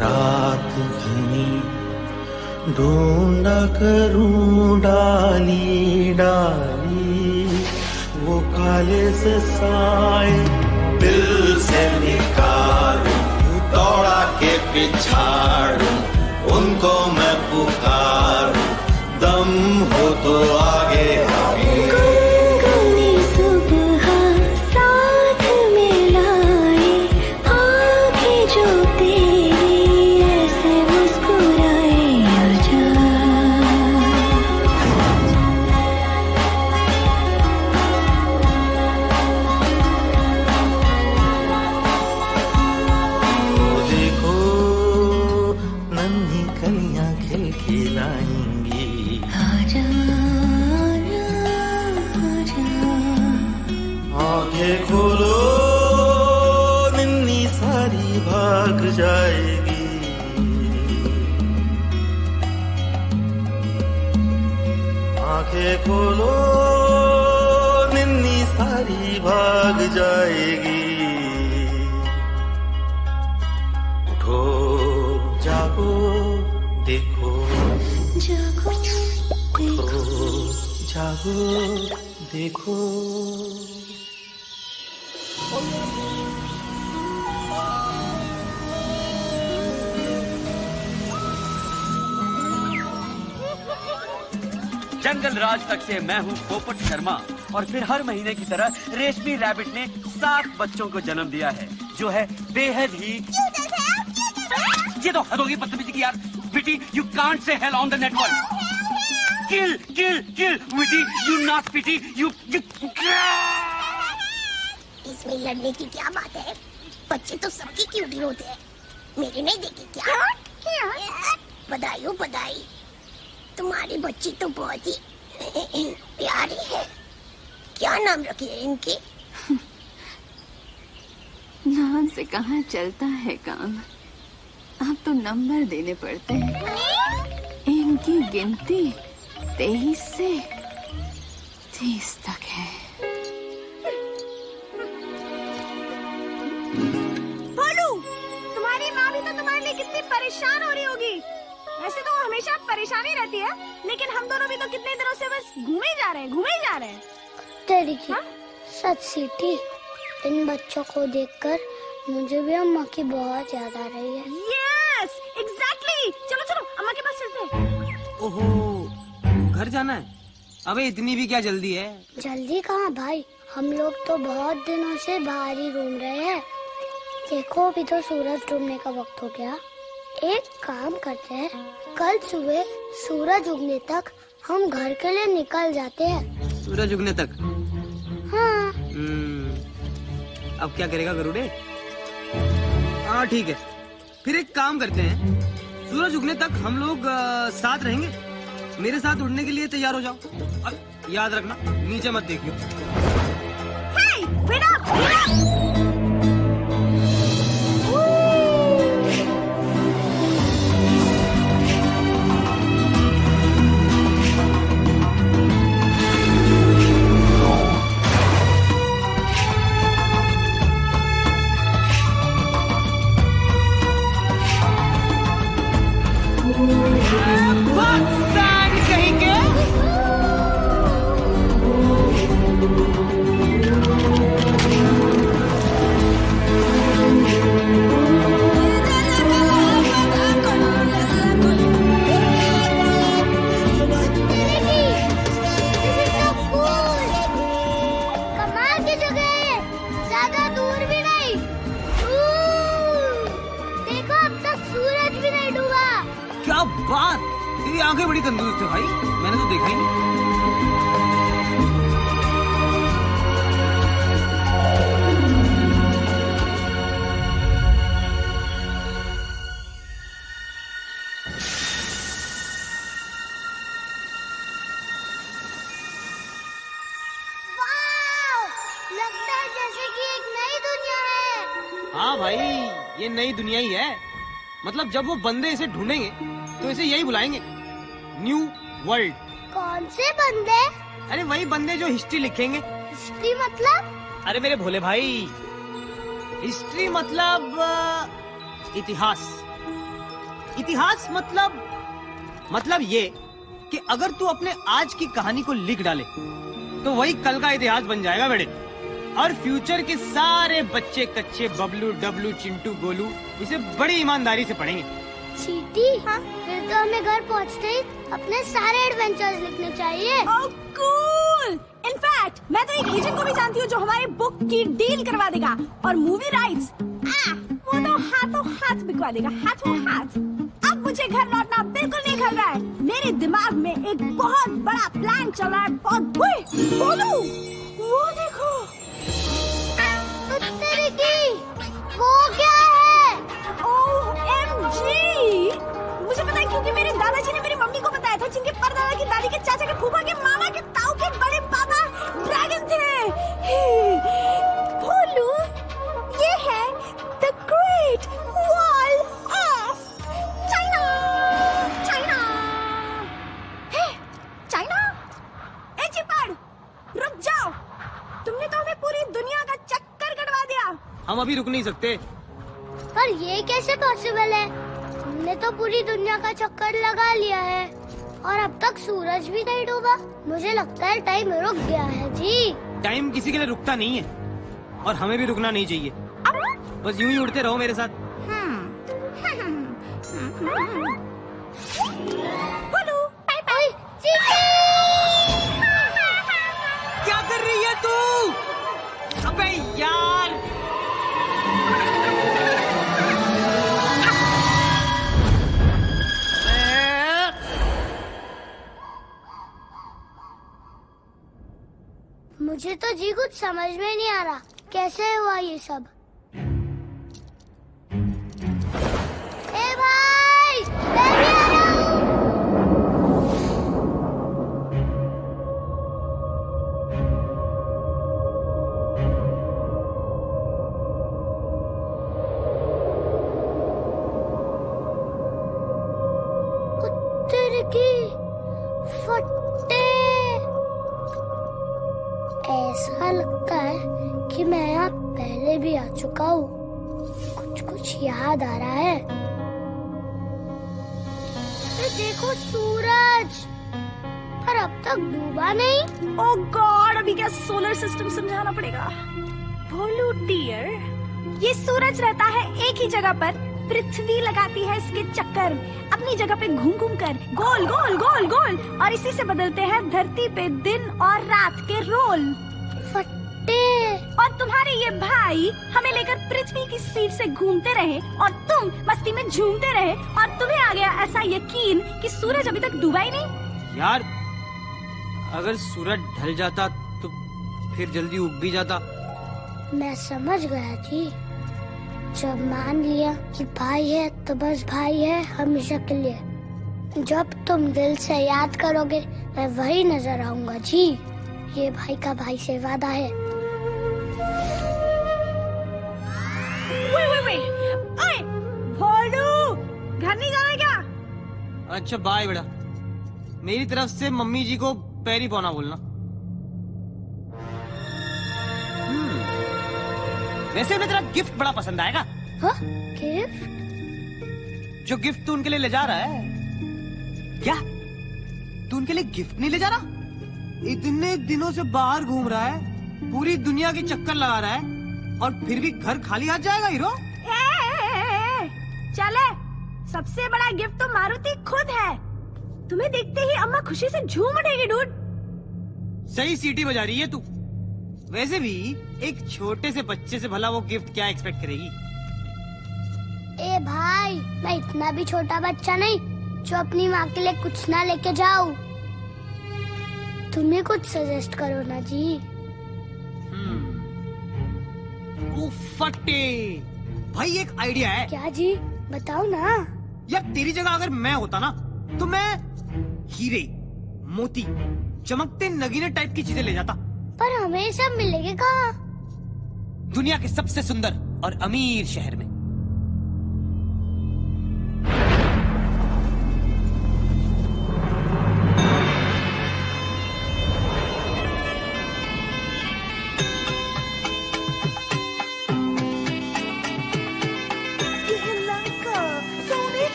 रात घनी ढूंढा करूं डाली डाली, वो काले से साए दिल से निकालूं, दौड़ा के पिछाड़ूं, उनको मैं पुकारूं, दम हो तो आगे गुनगुनी सुबह साथ में लाए, आंखें जो तेरी ऐसे मुस्कुराए, आजा। देखो नन्ही कलियां खिलखिलाएंगी, आजा आजा। आंखें खोलो निन्नी सारी भाग जाएगी, आंखें खोलो निन्नी सारी भाग जाएगी। उठो जागो देखो, जागो उठो जागो देखो। जंगल राज तक से मैं हूँ पोपट शर्मा, और फिर हर महीने की तरह रेशमी रैबिट ने 7 बच्चों को जन्म दिया है, जो है बेहद ही। ये तो हद होगी बदतमीजी की यार। बेटी, you can't say hell on the network. Kill kill kill witty you not pity you इसमें लड़ने की क्या बात है? बच्चे तो सबके क्यूट ही होते हैं, मेरे नहीं देखे क्या? बधाई हो बधाई, तुम्हारी बच्ची तो बहुत ही प्यारी है। क्या नाम रखे है इनके? नाम से कहाँ चलता है काम, अब तो नंबर देने पड़ते हैं। इनकी गिनती 23 से 30 तक है। भोलू, तुम्हारी माँ भी तो तुम्हारे लिए कितनी परेशान हो रही होगी। वैसे तो वो हमेशा परेशानी रहती है, लेकिन हम दोनों भी तो कितने दिनों से बस घूमे जा रहे हैं। तेरी की सच सीटी, इन बच्चों को देखकर मुझे भी अम्मा की बहुत याद आ रही है। Yes, exactly. चलो चलो अम्मा के पास चलते हैं। ओहो, घर जाना है? अबे इतनी भी क्या जल्दी है? जल्दी कहाँ भाई, हम लोग तो बहुत दिनों से बाहर ही घूम रहे हैं। देखो अभी तो सूरज डूबने का वक्त हो गया। एक काम करते हैं, कल सुबह सूरज उगने तक हम घर के लिए निकल जाते हैं। सूरज उगने तक? हाँ। अब क्या करेगा गरुड़े? हाँ ठीक है, फिर एक काम करते हैं, सूरज उगने तक हम लोग साथ रहेंगे। मेरे साथ उड़ने के लिए तैयार हो जाओ। अब याद रखना, नीचे मत देखियो। Hey, wait up! क्या बात, तेरी आंखें बड़ी तंदुरुस्त है भाई, मैंने तो देखा ही नहीं। लगता है जैसे कि एक नई दुनिया है। हाँ भाई, ये नई दुनिया ही है। मतलब जब वो बंदे इसे ढूंढेंगे तो इसे यही बुलाएंगे, न्यू वर्ल्ड। कौन से बंदे? अरे वही बंदे जो हिस्ट्री लिखेंगे। हिस्ट्री मतलब? अरे मेरे भोले भाई, हिस्ट्री मतलब इतिहास। इतिहास मतलब ये कि अगर तू अपने आज की कहानी को लिख डाले तो वही कल का इतिहास बन जाएगा बेटे। और फ्यूचर के सारे बच्चे कच्चे बबलू डबलू चिंटू गोलू इसे बड़ी ईमानदारी से पढ़ेंगे। चीटी, हाँ? फिर तो हमें घर पहुँचते ही अपने सारे एडवेंचर्स लिखने चाहिए। Oh, cool! इनफैक्ट मैं तो एक एजेंट को भी जानती हूँ जो हमारे बुक की डील करवा देगा, और मूवी राइट्स वो तो हाथों हाथ बिकवा देगा, हाथों हाथ। अब मुझे घर लौटना बिल्कुल नहीं कर रहा है। मेरे दिमाग में एक बहुत बड़ा प्लान चल रहा है। बोलू, वो देखो। वो क्या है? OMG! मुझे पता है क्योंकि मेरे दादाजी ने मेरी मम्मी को बताया था, जिनके परदादा की दादी के चाचा के फूफा के मामा के ताऊ के बड़े पापा ड्रैगन थे। भोलू, ये है the great wall of China. China? ए चिपड़, रुक जाओ। तुमने तो हमें पूरी दुनिया का चक्कर कटवा दिया। हम अभी रुक नहीं सकते। पर ये कैसे पॉसिबल है? हमने तो पूरी दुनिया का चक्कर लगा लिया है और अब तक सूरज भी नहीं डूबा। मुझे लगता है टाइम रुक गया है जी। टाइम किसी के लिए रुकता नहीं है और हमें भी रुकना नहीं चाहिए। बस यूं ही उड़ते रहो मेरे साथ। क्या कर रही है तू? अबे यार, मुझे तो जी कुछ समझ में नहीं आ रहा, कैसे हुआ ये सब। ए भाई, मैं भी आ रहा हूँ। उत्तर की फट्टे। ऐसा लगता है कि मैं यहाँ पहले भी आ चुका हूँ। कुछ कुछ याद आ रहा है। देखो सूरज, पर अब तक डूबा नहीं। ओह गॉड, अभी क्या सोलर सिस्टम समझाना पड़ेगा। भोलू डियर, ये सूरज रहता है एक ही जगह पर, पृथ्वी लगाती है इसके चक्कर अपनी जगह पे घूम घूम कर, गोल गोल गोल गोल, और इसी से बदलते हैं धरती पे दिन और रात के रोल। फट्टे। और तुम्हारे ये भाई हमें लेकर पृथ्वी की स्पीड से घूमते रहे और तुम मस्ती में झूमते रहे, और तुम्हें आ गया ऐसा यकीन कि सूरज अभी तक डूबा ही नहीं। यार, अगर सूरज ढल जाता तो फिर जल्दी उग भी जाता। मैं समझ गया जी। जब मान लिया कि भाई है तो बस भाई है हमेशा के लिए। जब तुम दिल से याद करोगे मैं वही नजर आऊंगा जी। ये भाई का भाई से वादा है। ओए, भोलू, घर नहीं जाना क्या? अच्छा बाय बेटा, मेरी तरफ से मम्मी जी को पैरी पौना बोलना। वैसे उन्हें तेरा गिफ्ट बड़ा पसंद आएगा। हाँ? गिफ्ट? जो गिफ्ट तू उनके लिए ले जा रहा है। क्या तू उनके लिए गिफ्ट नहीं ले जा रहा? इतने दिनों से बाहर घूम रहा है, पूरी दुनिया की चक्कर लगा रहा है, और फिर भी घर खाली हाथ जाएगा हीरो? चले, सबसे बड़ा गिफ्ट तो मारुति खुद है। तुम्हें देखते ही अम्मा खुशी से झूम उठेगी डूड। सही सीटी बजा रही है तू। वैसे भी एक छोटे से बच्चे से भला वो गिफ्ट क्या एक्सपेक्ट करेगी? ए भाई, मैं इतना भी छोटा बच्चा नहीं जो अपनी माँ के लिए कुछ ना लेके जाऊं। तुम्हें कुछ सजेस्ट करो ना जी। फट्टे भाई, एक आइडिया है। क्या जी, बताओ ना। यार तेरी जगह अगर मैं होता ना तो मैं हीरे, मोती, चमकते नगीने टाइप की चीजें ले जाता। पर हमें सब मिलेंगे कहाँ? दुनिया के सबसे सुंदर और अमीर शहर में।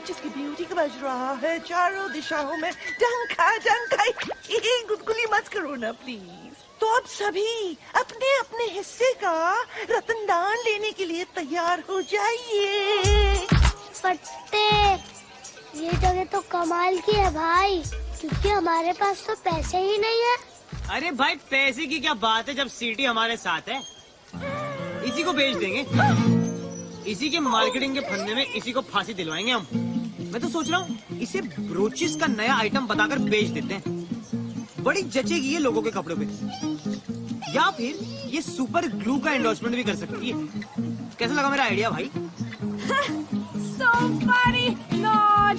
जिसकी ब्यूटी का बज रहा है चारों दिशाओं में डंका डंका। गुदगुली मत करो ना प्लीज। तो अब सभी अपने अपने हिस्से का रतनदान लेने के लिए तैयार हो जाइए। फट्टे, ये जगह तो कमाल की है भाई, क्योंकि हमारे पास तो पैसे ही नहीं है। अरे भाई, पैसे की क्या बात है जब सिटी हमारे साथ है। इसी को बेच देंगे, इसी के मार्केटिंग के फंदे में इसी को फांसी दिलवाएंगे हम। मैं तो सोच रहा हूँ इसे ब्रोचेस का नया आइटम बताकर बेच देते हैं। बड़ी जचेगी ये लोगों के कपड़ों पे। या फिर ये सुपर ग्लू का एंडोर्समेंट भी कर सकती है। कैसा लगा मेरा आइडिया भाई? So funny, Lord.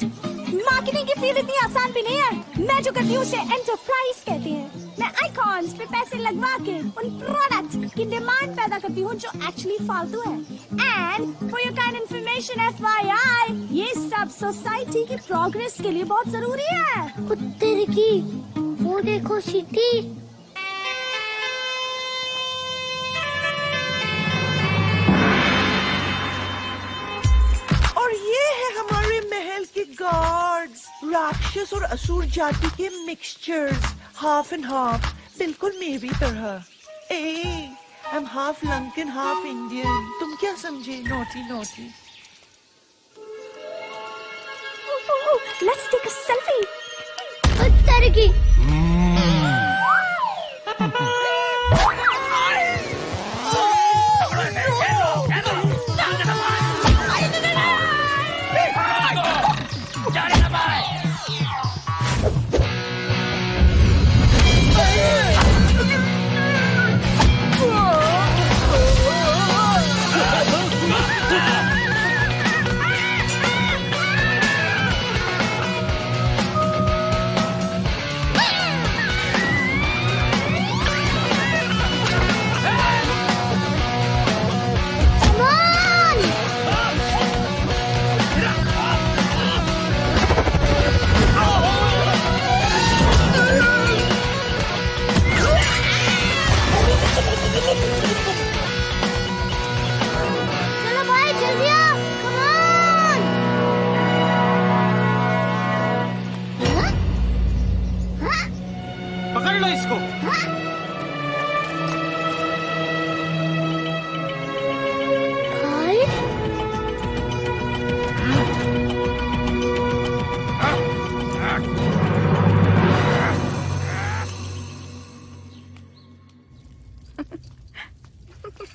मार्केटिंग की फील्ड इतनी आसान भी नहीं है। मैं जो करती हूँ उसे एंटरप्राइज कहते हैं। मैं आइकॉन्स पे पैसे लगवा के उन प्रोडक्ट्स की डिमांड पैदा करती हूँ जो एक्चुअली फालतू है। And for your kind information FYI, ये सब सोसाइटी की प्रोग्रेस के लिए बहुत जरूरी है। उत्तर की वो देखो सिटी। और ये है हमारे महल के गार्ड्स, राक्षस और असुर जाति के मिक्सचर्स, हाफ एंड हाफ, बिल्कुल मेरी तरह। I am half Lankan half Indian. तुम क्या समझे? Naughty naughty. Let's take a selfie. उत्तर की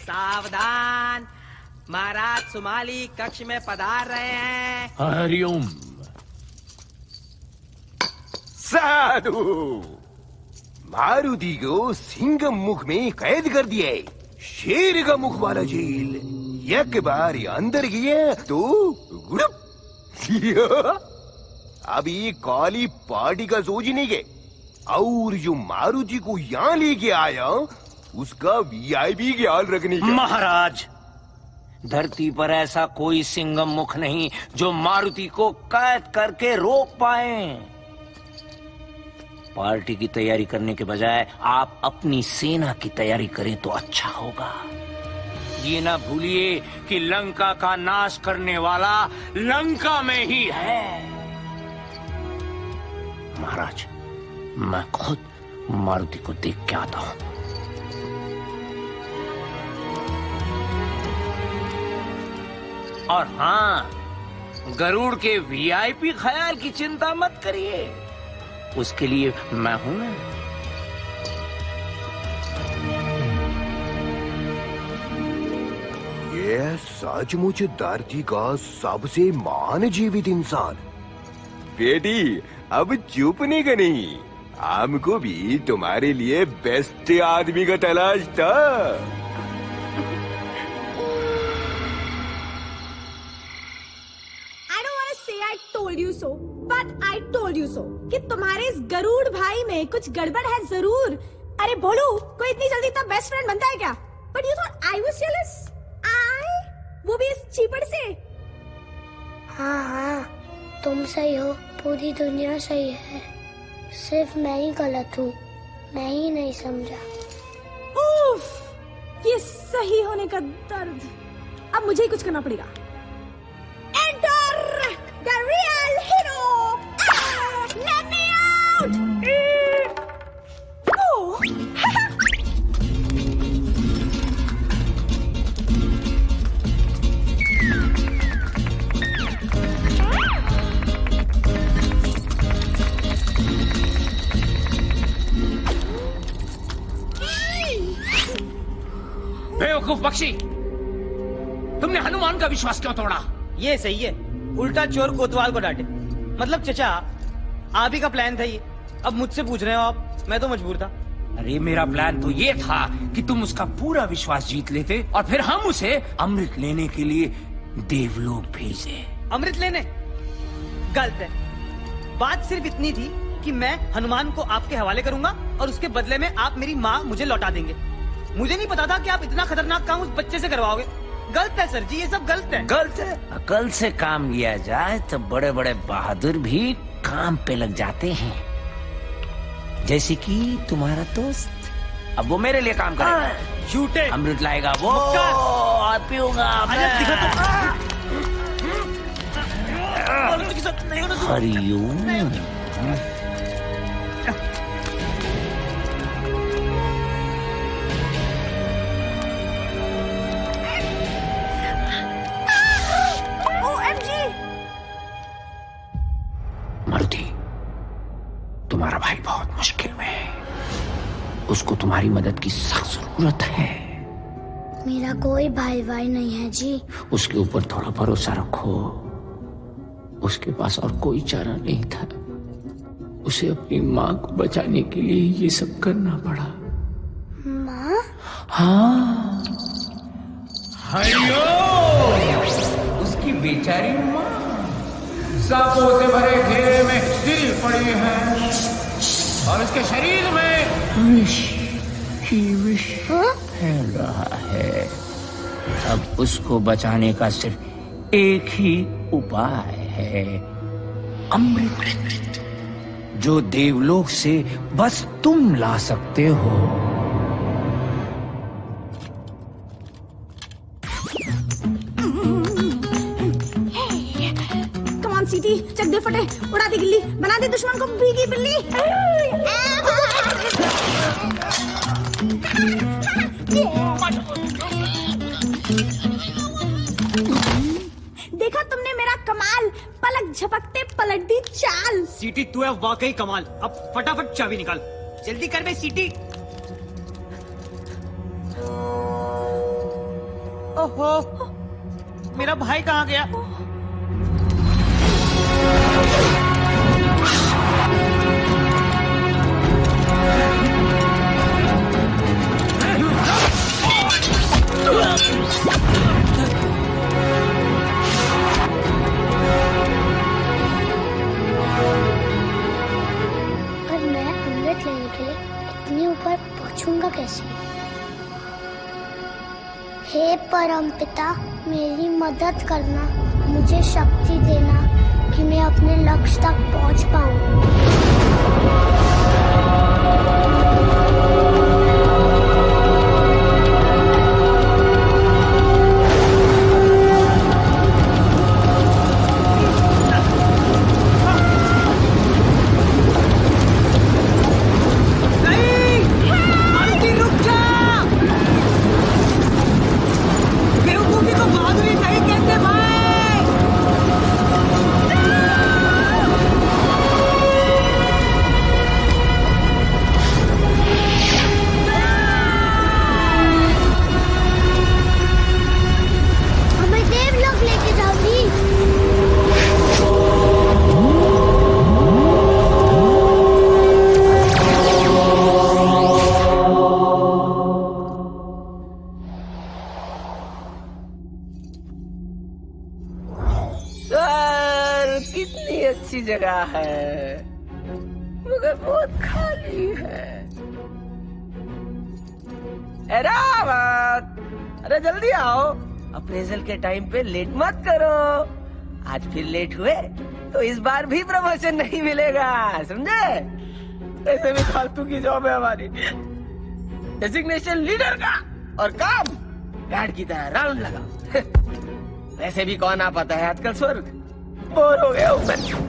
सावधान, महाराज सुमाली कक्ष में पधार रहे हैं। हरिओम। साधु, मारुति को सिंह मुख में कैद कर दिया है। शेर का मुख वाला जेल। एक बार अंदर गया तो गुड़प। अभी काली पार्टी का सोच नहीं के। और जो मारुति को यहाँ लेके आया उसका वीआईपी ख्याल रखने का। महाराज, धरती पर ऐसा कोई सिंगम मुख नहीं जो मारुति को कैद करके रोक पाए। पार्टी की तैयारी करने के बजाय आप अपनी सेना की तैयारी करें तो अच्छा होगा। ये ना भूलिए कि लंका का नाश करने वाला लंका में ही है। महाराज, मैं खुद मारुति को देख के आता हूं। और हाँ, गरुड़ के वीआईपी ख्याल की चिंता मत करिए, उसके लिए मैं हूं ना। ये सचमुच धरती का सबसे महान जीवित इंसान। बेटी, अब चुप नहीं करनी। हमको भी तुम्हारे लिए बेस्ट आदमी का तलाश था। I told you so, but I told you so कि तुम्हारे इस गरुड़ भाई में कुछ गड़बड़ है जरूर। अरे बोलू, कोई इतनी जल्दी तो बेस्ट फ्रेंड बनता है क्या? But you thought I was jealous? वो भी इस चीपड़ से? हाँ, तुम सही हो, पूरी दुनिया सही है, सिर्फ मैं ही गलत हूँ, मैं ही नहीं समझा। उफ, ये सही होने का दर्द। अब मुझे ही कुछ करना पड़ेगा। Enter the real hero! Let me out! Oh! बेवकूफ पक्षी, तुमने हनुमान का विश्वास क्यों तोड़ा? ये सही है, उल्टा चोर कोतवाल को डांटे। मतलब चचा, आप ही का प्लान था ये। अब मुझसे पूछ रहे हो आप, मैं तो मजबूर था। अरे मेरा प्लान तो ये था कि तुम उसका पूरा विश्वास जीत लेते और फिर हम उसे अमृत लेने के लिए देवलोक भेजे। अमृत लेने? गलत है। बात सिर्फ इतनी थी कि मैं हनुमान को आपके हवाले करूंगा और उसके बदले में आप मेरी माँ मुझे लौटा देंगे। मुझे नहीं पता था कि आप इतना खतरनाक काम उस बच्चे से करवाओगे। गलत है सर जी, ये सब गलत है। गलत है? अकल से काम लिया जाए तो बड़े बड़े बहादुर भी काम पे लग जाते हैं, जैसे कि तुम्हारा दोस्त। अब वो मेरे लिए काम करेगा, झूठे अमृत लाएगा वो और पीऊंगा हरिओम। मारुति, तुम्हारा भाई बहुत मुश्किल में है, उसको तुम्हारी मदद की सख्त जरूरत है। मेरा कोई भाई भाई नहीं है जी। उसके ऊपर थोड़ा भरोसा रखो। उसके पास और कोई चारा नहीं था, उसे अपनी माँ को बचाने के लिए ये सब करना पड़ा। माँ? हाँ, उसकी बेचारी माँ सांपों से भरे घेरे में गिरी पड़ी है और उसके शरीर में विष ही विष फैल रहा है। अब उसको बचाने का सिर्फ एक ही उपाय है, अमृत, जो देवलोक से बस तुम ला सकते हो। सीटी, चक दे फटे, उड़ा दे गिल्ली, बना दे दुश्मन को भीगी बिल्ली। देखा तुमने मेरा कमाल, पलक झपकते पलट दी चाल। सीटी, तू है वाकई कमाल। अब फटाफट चाबी निकाल, जल्दी कर बे सीटी। ओहो, मेरा भाई कहाँ गया? पर मैं अमृत लेने के लिए इतनी ऊपर पहुंचूंगा कैसे? हे परमपिता, मेरी मदद करना, मुझे शक्ति देना कि मैं अपने लक्ष्य तक पहुंच पाऊं। जगह है मगर बहुत खाली है। रावत, अरे जल्दी आओ, अप्रेजल के टाइम पे लेट मत करो। आज फिर लेट हुए तो इस बार भी प्रमोशन नहीं मिलेगा, समझे? ऐसे भी फालतू की जॉब है हमारी। डेजिग्नेशन लीडर का और काम गार्ड की तरह राउंड लगा। वैसे भी कौन आ पाता है आजकल स्वर्ग, बोर हो गया हूं मैं।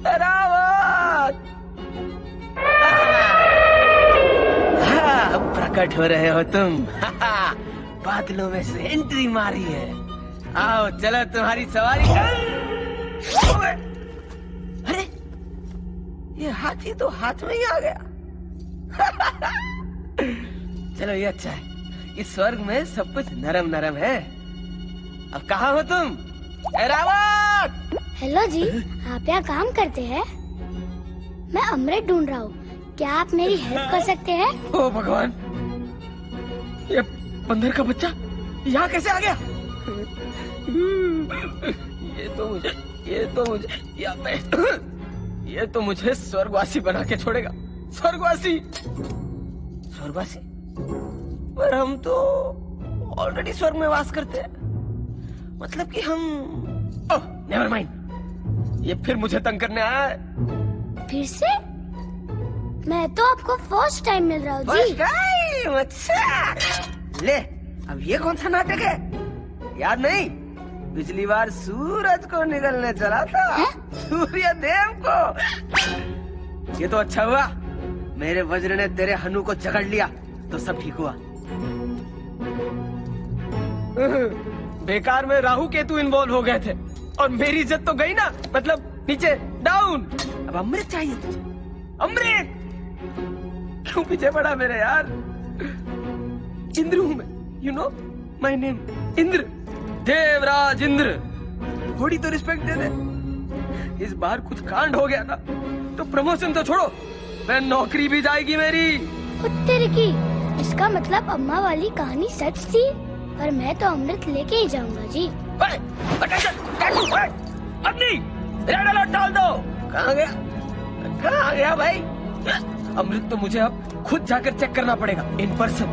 रावत, हाँ, प्रकट हो रहे हो तुम। बादलों में से एंट्री मारी है। आओ चलो तुम्हारी सवारी। अरे ये हाथी तो हाथ में ही आ गया। चलो ये अच्छा है, इस स्वर्ग में सब कुछ नरम नरम है। अब कहाँ हो तुम? रावत! हेलो जी, आप यहाँ काम करते हैं? मैं अमृत ढूंढ रहा हूँ, क्या आप मेरी हेल्प कर सकते हैं? ओ भगवान, ये बंदर का बच्चा यहाँ कैसे आ गया? ये तो मुझे स्वर्गवासी बना के छोड़ेगा। स्वर्गवासी पर हम तो ऑलरेडी स्वर्ग में वास करते हैं। मतलब कि हम नेवर माइंड, ये फिर मुझे तंग करने आया है। फिर से? मैं तो आपको फर्स्ट टाइम मिल रहा हूँ जी। First time? अच्छा, ले अब ये कौन सा नाटक है? याद नहीं, पिछली बार सूरज को निकलने चला था, सूर्य देव को। ये तो अच्छा हुआ मेरे वज्र ने तेरे हनु को जकड़ लिया, तो सब ठीक हुआ। बेकार में राहु केतु इन्वॉल्व हो गए थे और मेरी इज्जत तो गई ना, मतलब नीचे डाउन। अब अमृत चाहिए तुझे, अमृत। क्यों पीछे पड़ा मेरे यार? इंद्र हूं मैं, you know my name Indra, Devraj Indra. थोड़ी तो रिस्पेक्ट दे दे। इस बार कुछ कांड हो गया ना तो प्रमोशन तो छोड़ो, मैं नौकरी भी जाएगी मेरी। तेरे की, इसका मतलब अम्मा वाली कहानी सच थी, पर मैं तो अमृत लेके ही जाऊंगा जी। अपनी रेड अलर्ट डाल दो। कहाँ गया भाई? अमृत तो मुझे अब खुद जाकर चेक करना पड़ेगा इन पर्सन।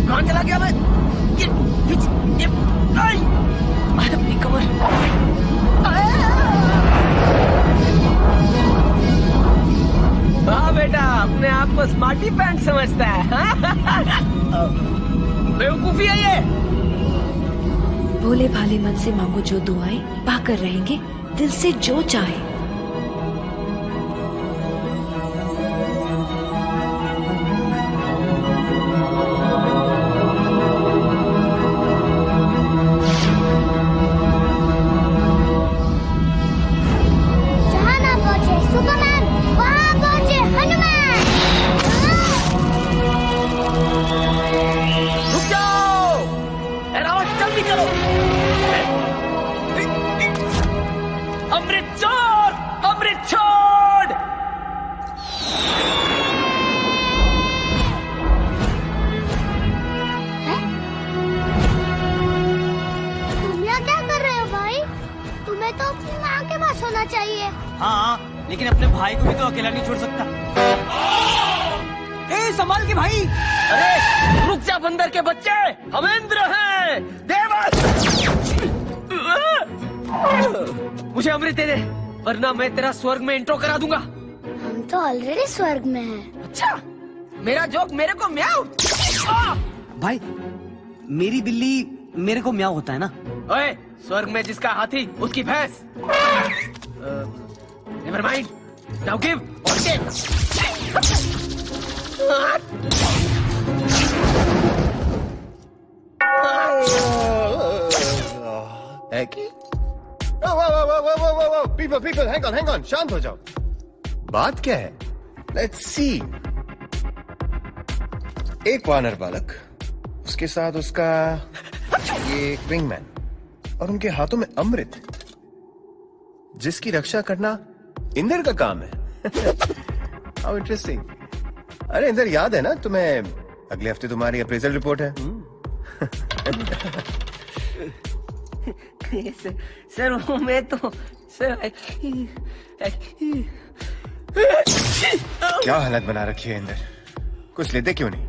कौन चला गया? मैं अपनी कमर। हाँ बेटा, अपने आप को स्मार्टी पैंट समझता है। बेवकूफी है ये। भोले भाले मन से मांगो जो दुआएं, पाकर रहेंगे दिल से जो चाहे। जहाँ ना पहुँचे सुपरमैन, वहाँ पहुँचे हनुमान। रुक जाओ! ए रावण, जल्दी करो! अमृत छोड़! अमृत छोड़! तुम यहाँ क्या कर रहे हो भाई? तुम्हें तो अपनी माँ के पास होना चाहिए। हाँ, लेकिन अपने भाई को भी तो अकेला नहीं छोड़ सकता। ए, संभाल के भाई! अरे रुक जा बंदर के बच्चे, हम इंद्र हैं, देवस! मुझे अमृत दे दे, वरना मैं तेरा स्वर्ग में इंट्रो करा दूंगा। हम तो ऑलरेडी स्वर्ग में हैं। अच्छा, मेरा जोक मेरे को म्याऊ। भाई, मेरी बिल्ली मेरे को म्याऊ होता है ना। ओए, स्वर्ग में जिसका हाथी उसकी भैंस। नेवर माइंड, नाउ गिव और टेक। People, hang on, शांत हो जाओ। बात क्या है? Let's see. एक वानर बालक, उसके साथ उसका ये विंगमैन, और उनके हाथों में अमृत, जिसकी रक्षा करना इंद्र का काम है। How interesting. अरे इंद्र, याद है ना तुम्हें, अगले हफ्ते तुम्हारी अप्रेजल रिपोर्ट है। सर वो मैं तो सर क्या हालत बना रखी है इंद्र, कुछ लेते क्यों नहीं?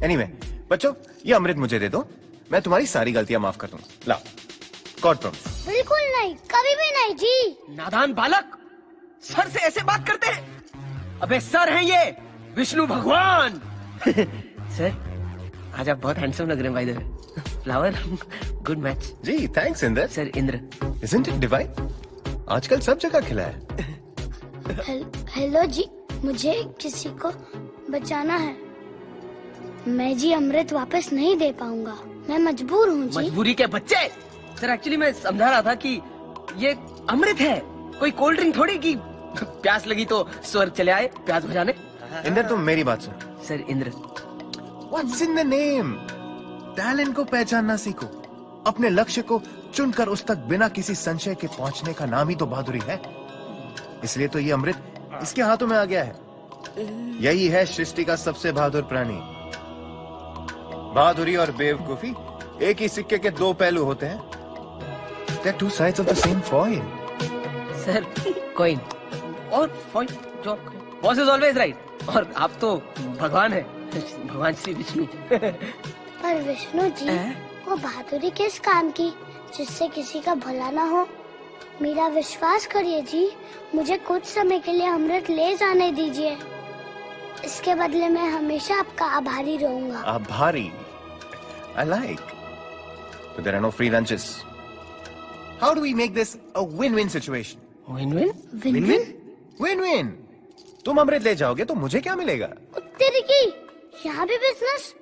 एनीवे, बच्चों ये अमृत मुझे दे दो, मैं तुम्हारी सारी गलतियां माफ कर दूं। लाओ, गॉड प्रॉमिस। बिल्कुल नहीं, कभी भी नहीं जी। नादान बालक, सर से ऐसे बात करते हैं? अबे सर हैं ये विष्णु भगवान। सर आज आप बहुत हैंडसम लग रहे हैं by the way. Flower, good match. जी thanks Indra. Sir Indra, isn't it divine? आजकल सब जगह खिला है। हेलो जी, मुझे किसी को बचाना है। मैं जी अमृत वापस नहीं दे पाऊंगा, मैं मजबूर हूँ जी। मजबूरी के बच्चे। सर एक्चुअली मैं समझा रहा था कि ये अमृत है, कोई कोल्ड ड्रिंक थोड़ी कि प्यास लगी तो स्वर्ग चले आए प्यास बुझाने। इंद्र तुम मेरी बात सुनो। Sir Indra, What's in the name? Talent को पहचानना सीखो, अपने लक्ष्य को चुनकर उस तक बिना किसी संशय के पहुंचने का नाम ही तो बहादुरी है। इसलिए तो ये अमृत इसके हाथों में आ गया है। यही है सृष्टि का सबसे बहादुर प्राणी। बहादुरी और बेवकूफी एक ही सिक्के के दो पहलू होते हैं। They're two sides of the same coin. Sir coin और फॉइन, जो बॉस इज ऑलवेज राइट, और आप तो भगवान है, भगवान श्री विष्णु। पर विष्णु जी, वो बहादुरी किस काम की जिससे किसी का भला ना हो? मेरा विश्वास करिए जी, मुझे कुछ समय के लिए अमृत ले जाने दीजिए। इसके बदले मैं हमेशा आपका आभारी रहूंगा। आभारी? I like. But there are no free lunches. How do we make this a win-win situation? Win-win? Win-win? Win-win. तुम अमृत ले जाओगे तो मुझे क्या मिलेगा? तेरी की यहाँ भी बिजनेस?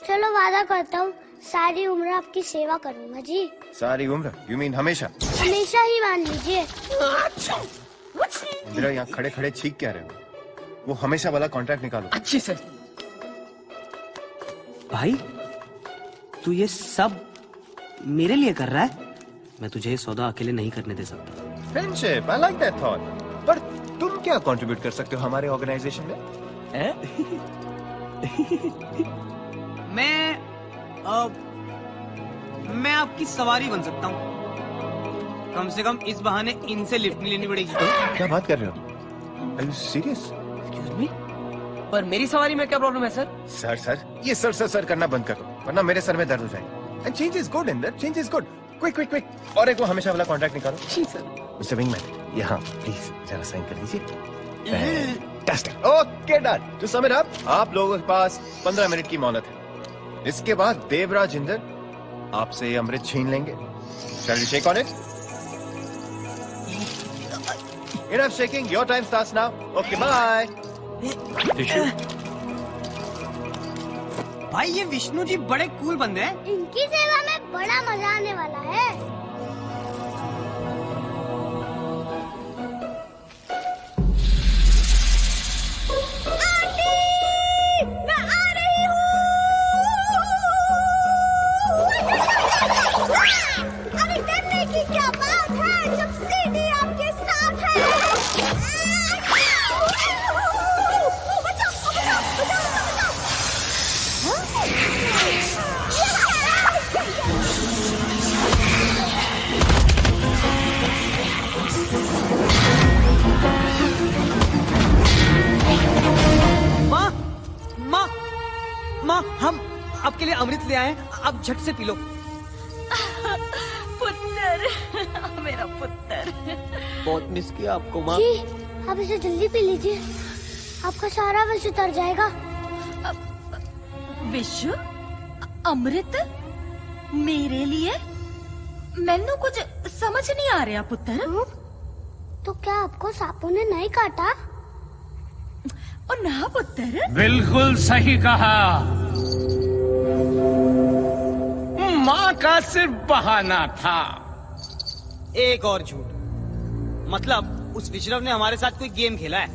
चलो वादा करता हूँ, सारी उम्र आपकी सेवा करूँगा जी। सारी उम्र? You mean हमेशा? हमेशा ही मान लीजिए। इंदिरा यहाँ खड़े खड़े छींक क्या रहे हो? वो हमेशा वाला कॉन्ट्रैक्ट निकालो। अच्छी सर। भाई तू ये सब मेरे लिए कर रहा है? मैं तुझे ये सौदा अकेले नहीं करने दे सकता। Friendship, I like that thought. पर तुम क्या कंट्रीब्यूट कर सकते हो हमारे ऑर्गेनाइजेशन में? मैं आपकी सवारी बन सकता हूँ। कम से कम इस बहाने इनसे लिफ्ट नहीं लेनी पड़ेगी। क्या बात कर रहे हो? Are you serious? Excuse me? पर मेरी सवारी में क्या प्रॉब्लम है सर? सर ये सर करना बंद करो, वरना मेरे सर में दर्द हो जाएगा। And change is good, Inder. Change is good. Quick. और एक वो हमेशा वाला कॉन्ट्रैक्ट निकालो। जी सर। मिस्टर विंगमैन, यहाँ प्लीज जरा साइन कर दीजिए। Fantastic. Okay done. To sum it up, आप लोगों के पास 15 मिनट की मोहलत है। इसके बाद देवराज इंद्र आपसे ये अमृत छीन लेंगे। Shall we shake on it? Enough shaking. Your time starts now. Okay, bye. Tissue. भाई ये विष्णु जी बड़े कूल बंदे हैं। इनकी सेवा में बड़ा मजा आने वाला है। अरे डरने की क्या बात है जब सीढ़ी आपके साथ है। माँ माँ माँ हम आपके लिए अमृत ले आए हैं, आप झट से पी लो। पुत्र, मेरा पुत्र। बहुत मिस किया आपको माँ। जी, आप इसे जल्दी पी लीजिए, आपका सारा विष उतर जाएगा। विश्व अमृत मेरे लिए? मैनू कुछ समझ नहीं आ रहा पुत्र। तो क्या आपको सांपों ने नहीं काटा? और ना पुत्र। बिल्कुल सही कहा। माँ का सिर्फ बहाना था। एक और झूठ, मतलब उस विश्रव ने हमारे साथ कोई गेम खेला है,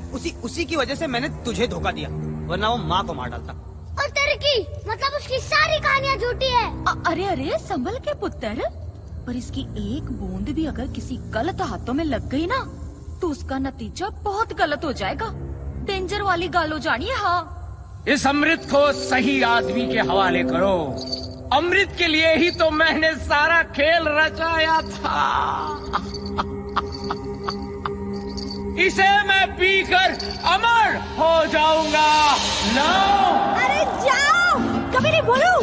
उसी की वजह से मैंने तुझे धोखा दिया, वरना वो माँ को मार डालता। और तरक्की, मतलब उसकी सारी कहानियाँ झूठी है। अरे अरे संभल के पुत्र, पर इसकी एक बूंद भी अगर किसी गलत हाथों में लग गई ना तो उसका नतीजा बहुत गलत हो जाएगा। डेंजर वाली गाल हो जानी है। हाँ, इस अमृत को सही आदमी के हवाले करो। अमृत के लिए ही तो मैंने सारा खेल रचाया था। इसे मैं पीकर अमर हो जाऊंगा। लो। अरे जाओ, कभी नहीं बोलूं।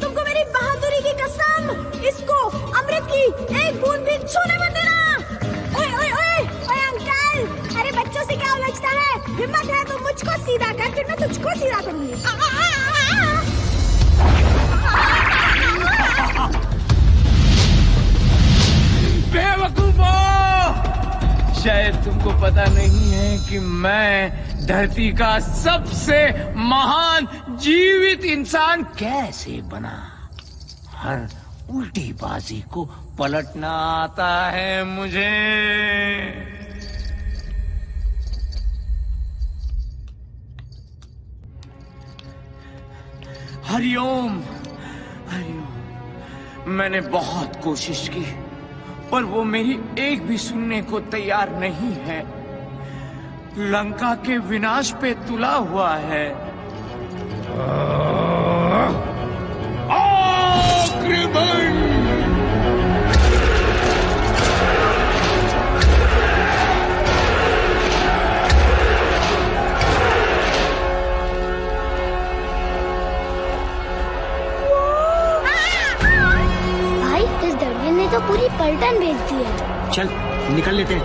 तुमको मेरी बहादुरी की कसम, इसको अमृत की एक बूंद भी छूने मत देना। ओए ओए ओए ओए अंकल, अरे बच्चों से क्या उलझता है? हिम्मत है तो मुझको सीधा कर, फिर मैं तुझको सीधा करूंगी। बेवकूफो! शायद तुमको पता नहीं है कि मैं धरती का सबसे महान जीवित इंसान कैसे बना। हर उल्टी बाजी को पलटना आता है मुझे। हरिओम, हरिओम। मैंने बहुत कोशिश की पर वो मेरी एक भी सुनने को तैयार नहीं है। लंका के विनाश पे तुला हुआ है। तो पूरी पलटन भेज दी है। चल निकल लेते हैं।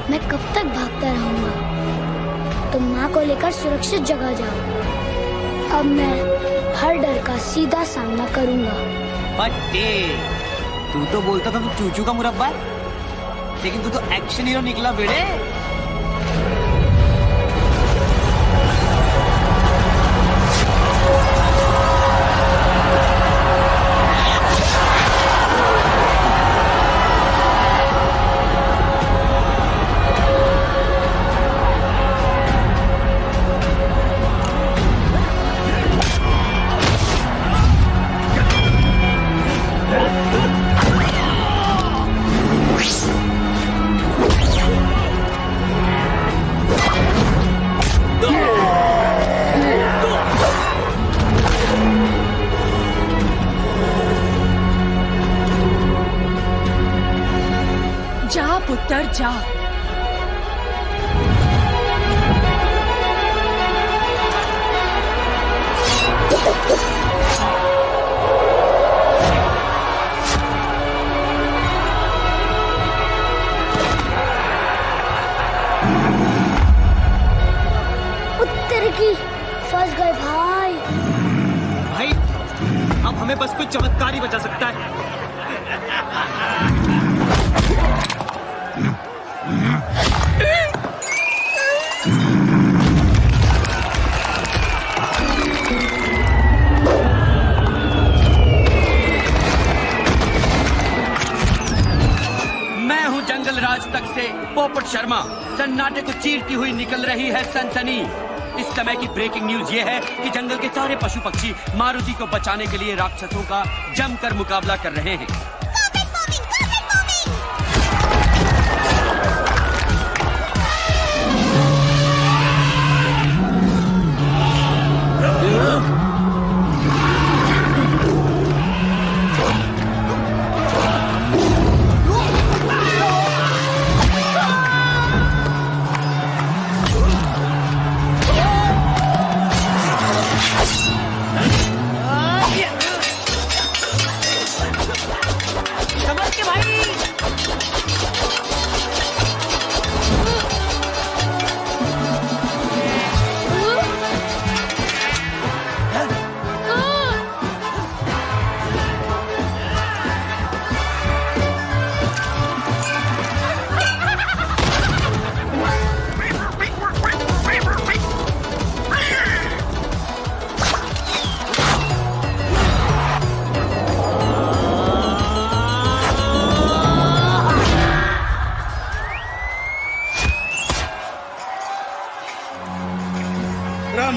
मैं कब तक भागता रहूंगा? तुम माँ को लेकर सुरक्षित जगह जाओ। अब मैं हर डर का सीधा सामना करूंगा। बट्टे, तू तो बोलता था तू चूचू का मुरब्बा है, लेकिन तू तो एक्शन हीरो निकला बेड़े। पुत्र जा। उत्तर की फंस गए भाई। भाई चमत्कार ही बचा सकता है। मैं हूं जंगल राज तक से पोपट शर्मा। सन्नाटे को चीरती हुई निकल रही है सनसनी। इस समय की ब्रेकिंग न्यूज ये है कि जंगल के सारे पशु पक्षी मारुति को बचाने के लिए राक्षसों का जमकर मुकाबला कर रहे हैं।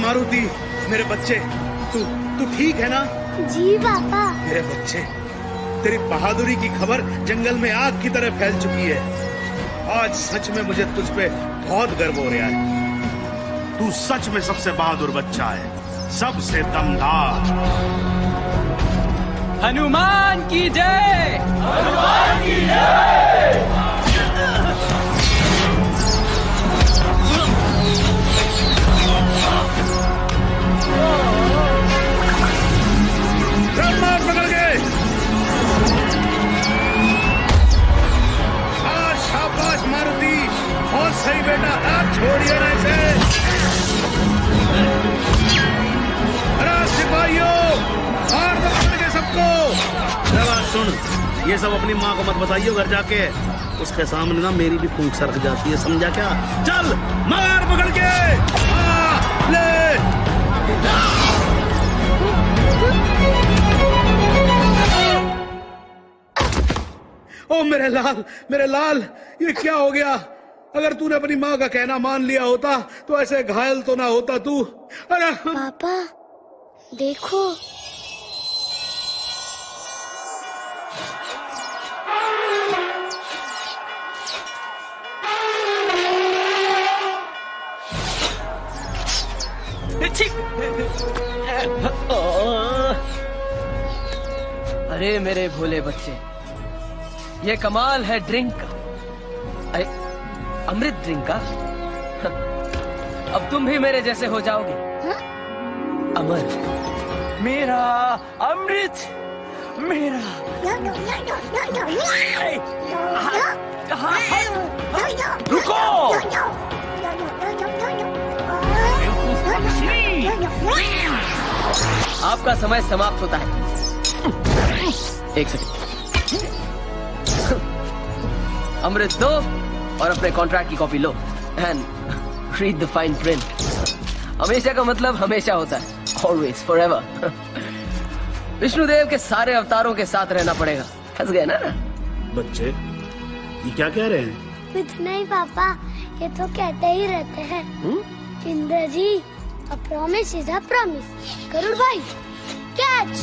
मारुति, मेरे बच्चे, तू ठीक है ना? जी पापा। मेरे बच्चे, तेरी बहादुरी की खबर जंगल में आग की तरह फैल चुकी है। आज सच में मुझे तुझ पे बहुत गर्व हो रहा है। तू सच में सबसे बहादुर बच्चा है, सबसे दमदार। हनुमान की जय! हनुमान की जय! ब्रह्मास्त्र पकड़ गए। शाबाश मारुति, बहुत सही बेटा, हाथ छोड़िए ना इसे। अरे सिपाहियों, मार दो पकड़ के सबको। बात सुन, ये सब अपनी माँ को मत बताइए घर जाके, उसके सामने ना मेरी भी फूंक सरक जाती है, समझा क्या? चल मार पकड़ के। ले ओ मेरे लाल, मेरे लाल, ये क्या हो गया? अगर तूने अपनी माँ का कहना मान लिया होता तो ऐसे घायल तो ना होता तू। अरे पापा देखो, अरे मेरे भोले बच्चे, ये कमाल है ड्रिंक का। अरे अमृत ड्रिंक का। अब तुम भी मेरे जैसे हो जाओगे। अमर, मेरा अमृत, मेरा। रुको, आपका समय समाप्त होता है। एक सेकंड, अमृत दो और अपने कॉन्ट्रैक्ट की copy low and read the fine print. हमेशा का मतलब हमेशा होता है, ऑलवेज, फॉरएवर। विष्णुदेव के सारे अवतारों के साथ रहना पड़ेगा। फंस गए ना? बच्चे, ये क्या कह रहे हैं? कुछ नहीं पापा, ये तो कहते ही रहते हैं। Indra ji, a promise is a promise. Garud भाई, कैच।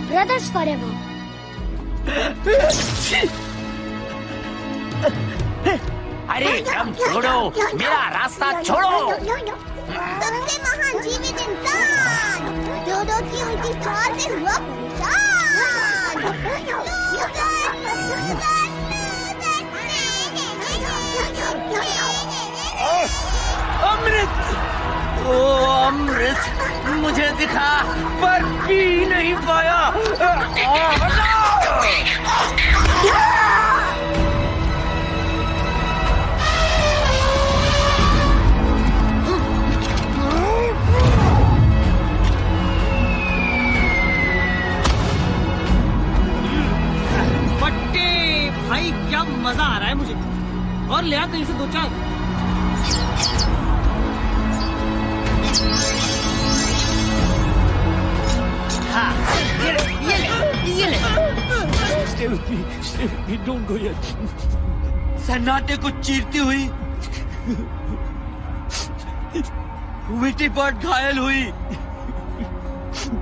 Brothers forever. अरे दम छोड़ो, मेरा रास्ता छोड़ो। सबसे महान जीवित इंसान, डोडो की उल्टी चाल से हुआ अमृत, ओ अमृत, मुझे दिखा पर पी नहीं पाया। हूँ। हाँ, ये ले। Stay with me, don't go yet. सन्नाटे को चीरती हुई वीटी बर्ड घायल हुई।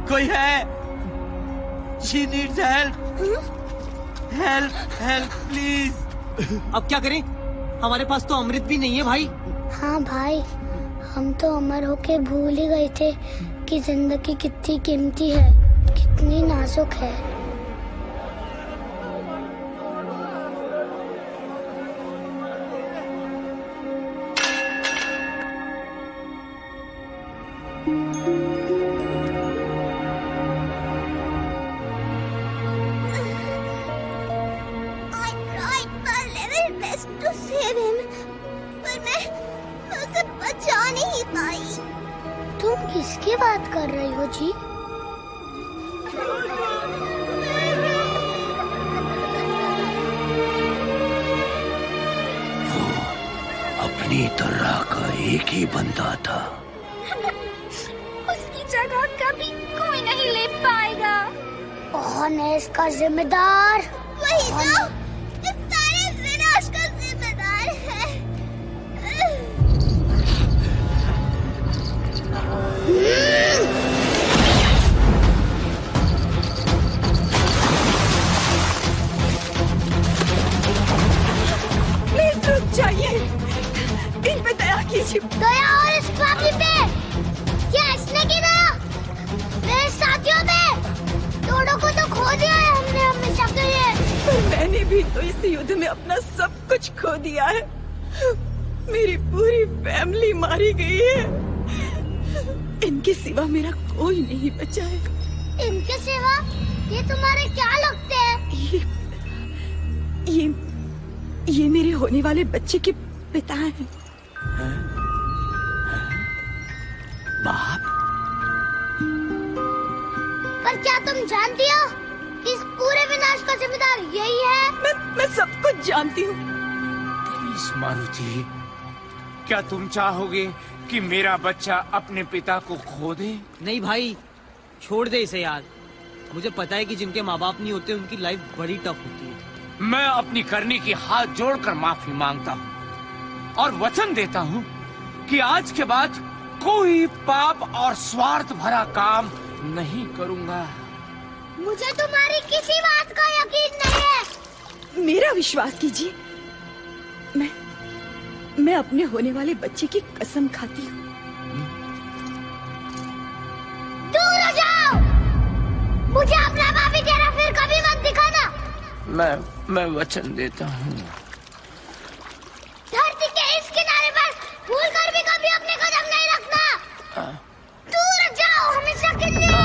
कोई है? She needs help. Help, please. अब क्या करें? हमारे पास तो अमृत भी नहीं है भाई। हाँ भाई, हम तो अमर होके भूल ही गए थे कि जिंदगी कितनी कीमती है, कितनी नाजुक है। तुम किसकी बात कर रही हो जी? अपनी तरह का एक ही बंदा था। उसकी जगह कभी कोई नहीं ले पाएगा। कौन है इसका जिम्मेदार? वही तो इस सारे विनाश का जिम्मेदार है। प्लीज रुक जाइए, इन पे दया कीजिए। दया और इस पापी पे? क्या इसने की दया? मेरे साथियों पे? दोनों को तो खो दिया है हमने हमेशा के लिए। पर मैंने भी तो इस युद्ध में अपना सब कुछ खो दिया है। मेरी पूरी फैमिली मारी गई है। इनके सिवा मेरा कोई नहीं बचा है। इनके सिवा? ये तुम्हारे क्या लगते हैं? ये मेरे होने वाले बच्चे के पिता हैं। बाप? पर क्या तुम जानती हो कि इस पूरे विनाश का जिम्मेदार यही है? मैं सब कुछ जानती हूँ। मारुति, क्या तुम चाहोगे कि मेरा बच्चा अपने पिता को खो दे? नहीं भाई, छोड़ दे इसे यार। मुझे पता है कि जिनके माँ बाप नहीं होते उनकी लाइफ बड़ी टफ होती है। मैं अपनी करनी की हाथ जोड़कर माफी मांगता हूँ और वचन देता हूँ कि आज के बाद कोई पाप और स्वार्थ भरा काम नहीं करूँगा। मुझे तुम्हारी किसी बात का यकीन नहीं है। मेरा विश्वास कीजिए, मैं अपने होने वाले बच्चे की कसम खाती हूँ। दूर हो जाओ! मुझे अपना पापी चेहरा फिर कभी मत दिखाना। मैं वचन देता हूँ। धरती के इस किनारे पर भूल कर भी कभी अपने कदम नहीं रखना। दूर जाओ हमेशा के लिए।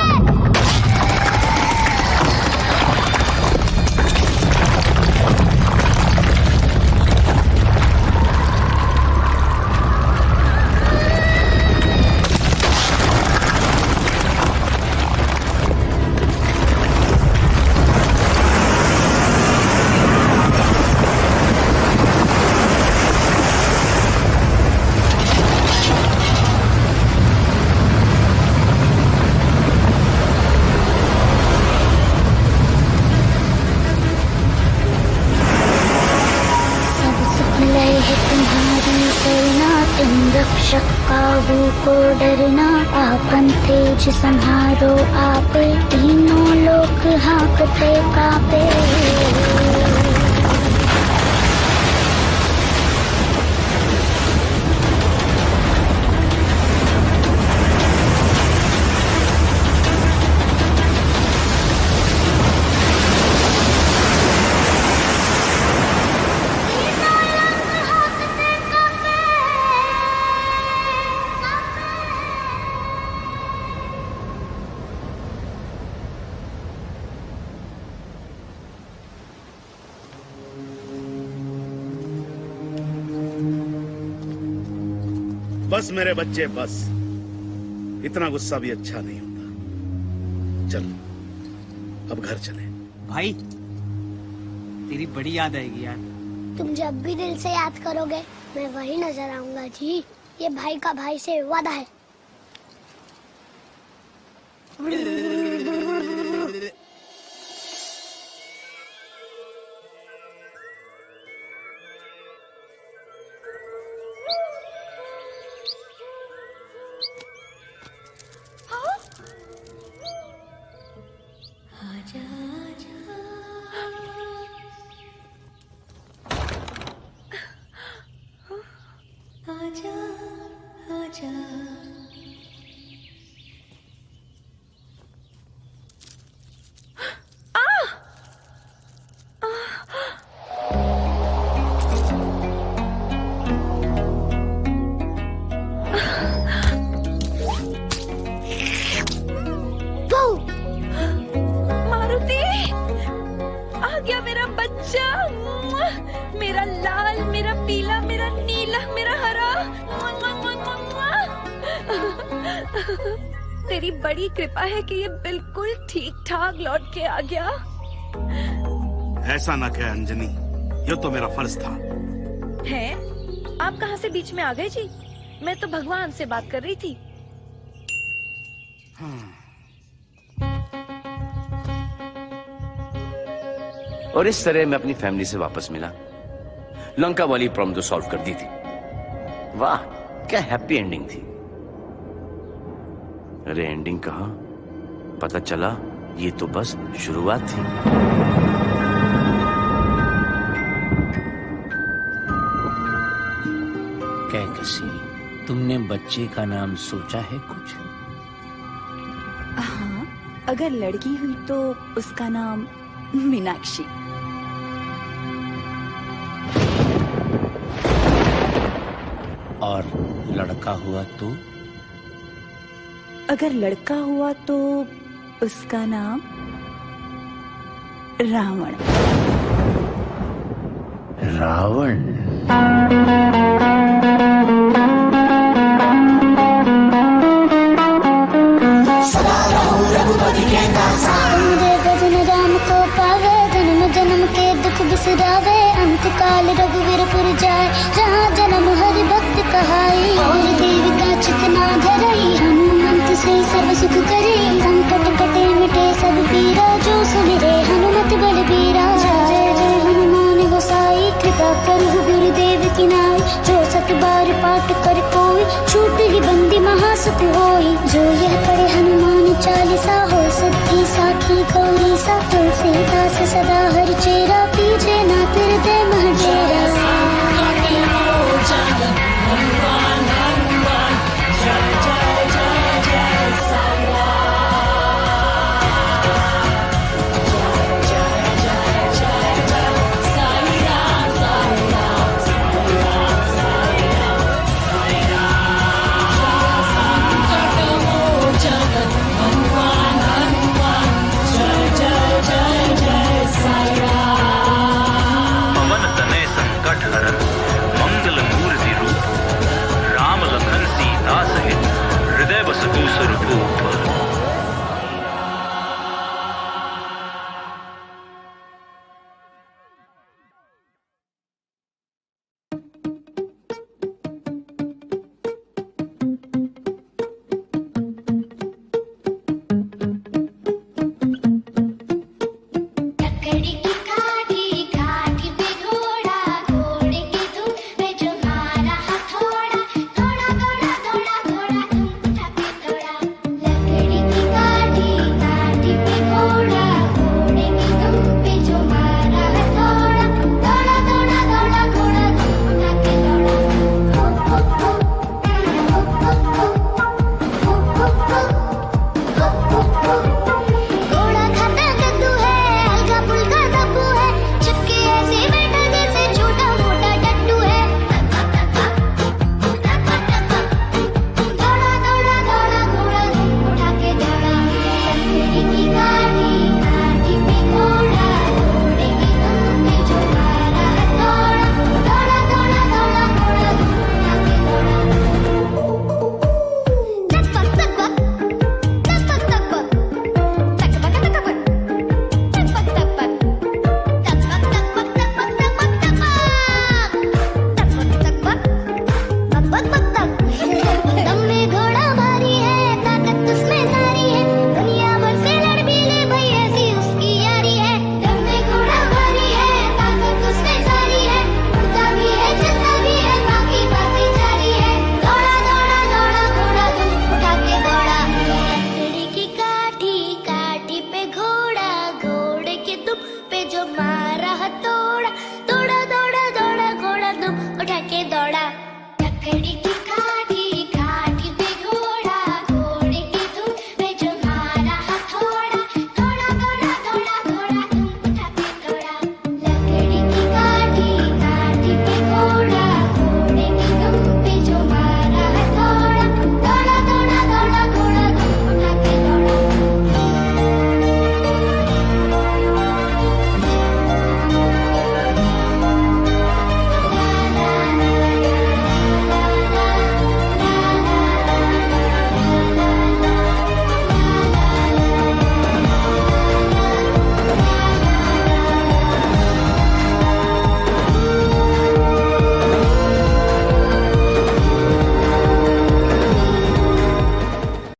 रक्षक काबू को डरना, आपन तेज संहारो आपे, तीनों लोग हाँकते कापे। बस मेरे बच्चे बस, इतना गुस्सा भी अच्छा नहीं होता। चल अब घर चले। भाई तेरी बड़ी याद आएगी यार। तुम जब भी दिल से याद करोगे मैं वही नजर आऊंगा जी। ये भाई का भाई से वादा है। आजा आजा मारुति, आ गया मेरा बच्चा, मेरा लाल, मेरा पीला, मेरा नीला, मेरा हरा। तेरी बड़ी कृपा है कि ये बिल्कुल ठीक ठाक लौट के आ गया। ऐसा ना कह अंजनी, ये तो मेरा फर्ज था। है? आप कहाँ से बीच में आ गए जी? मैं तो भगवान से बात कर रही थी। और इस तरह मैं अपनी फैमिली से वापस मिला। लंका वाली प्रॉब्लम तो सॉल्व कर दी थी। वाह, क्या हैप्पी एंडिंग थी। अरे एंडिंग कहाँ, पता चला ये तो बस शुरुआत थी। कैकसी, तुमने बच्चे का नाम सोचा है कुछ? हाँ, अगर लड़की हुई तो उसका नाम मीनाक्षी। और लड़का हुआ तो? अगर लड़का हुआ तो उसका नाम रावण। रावण?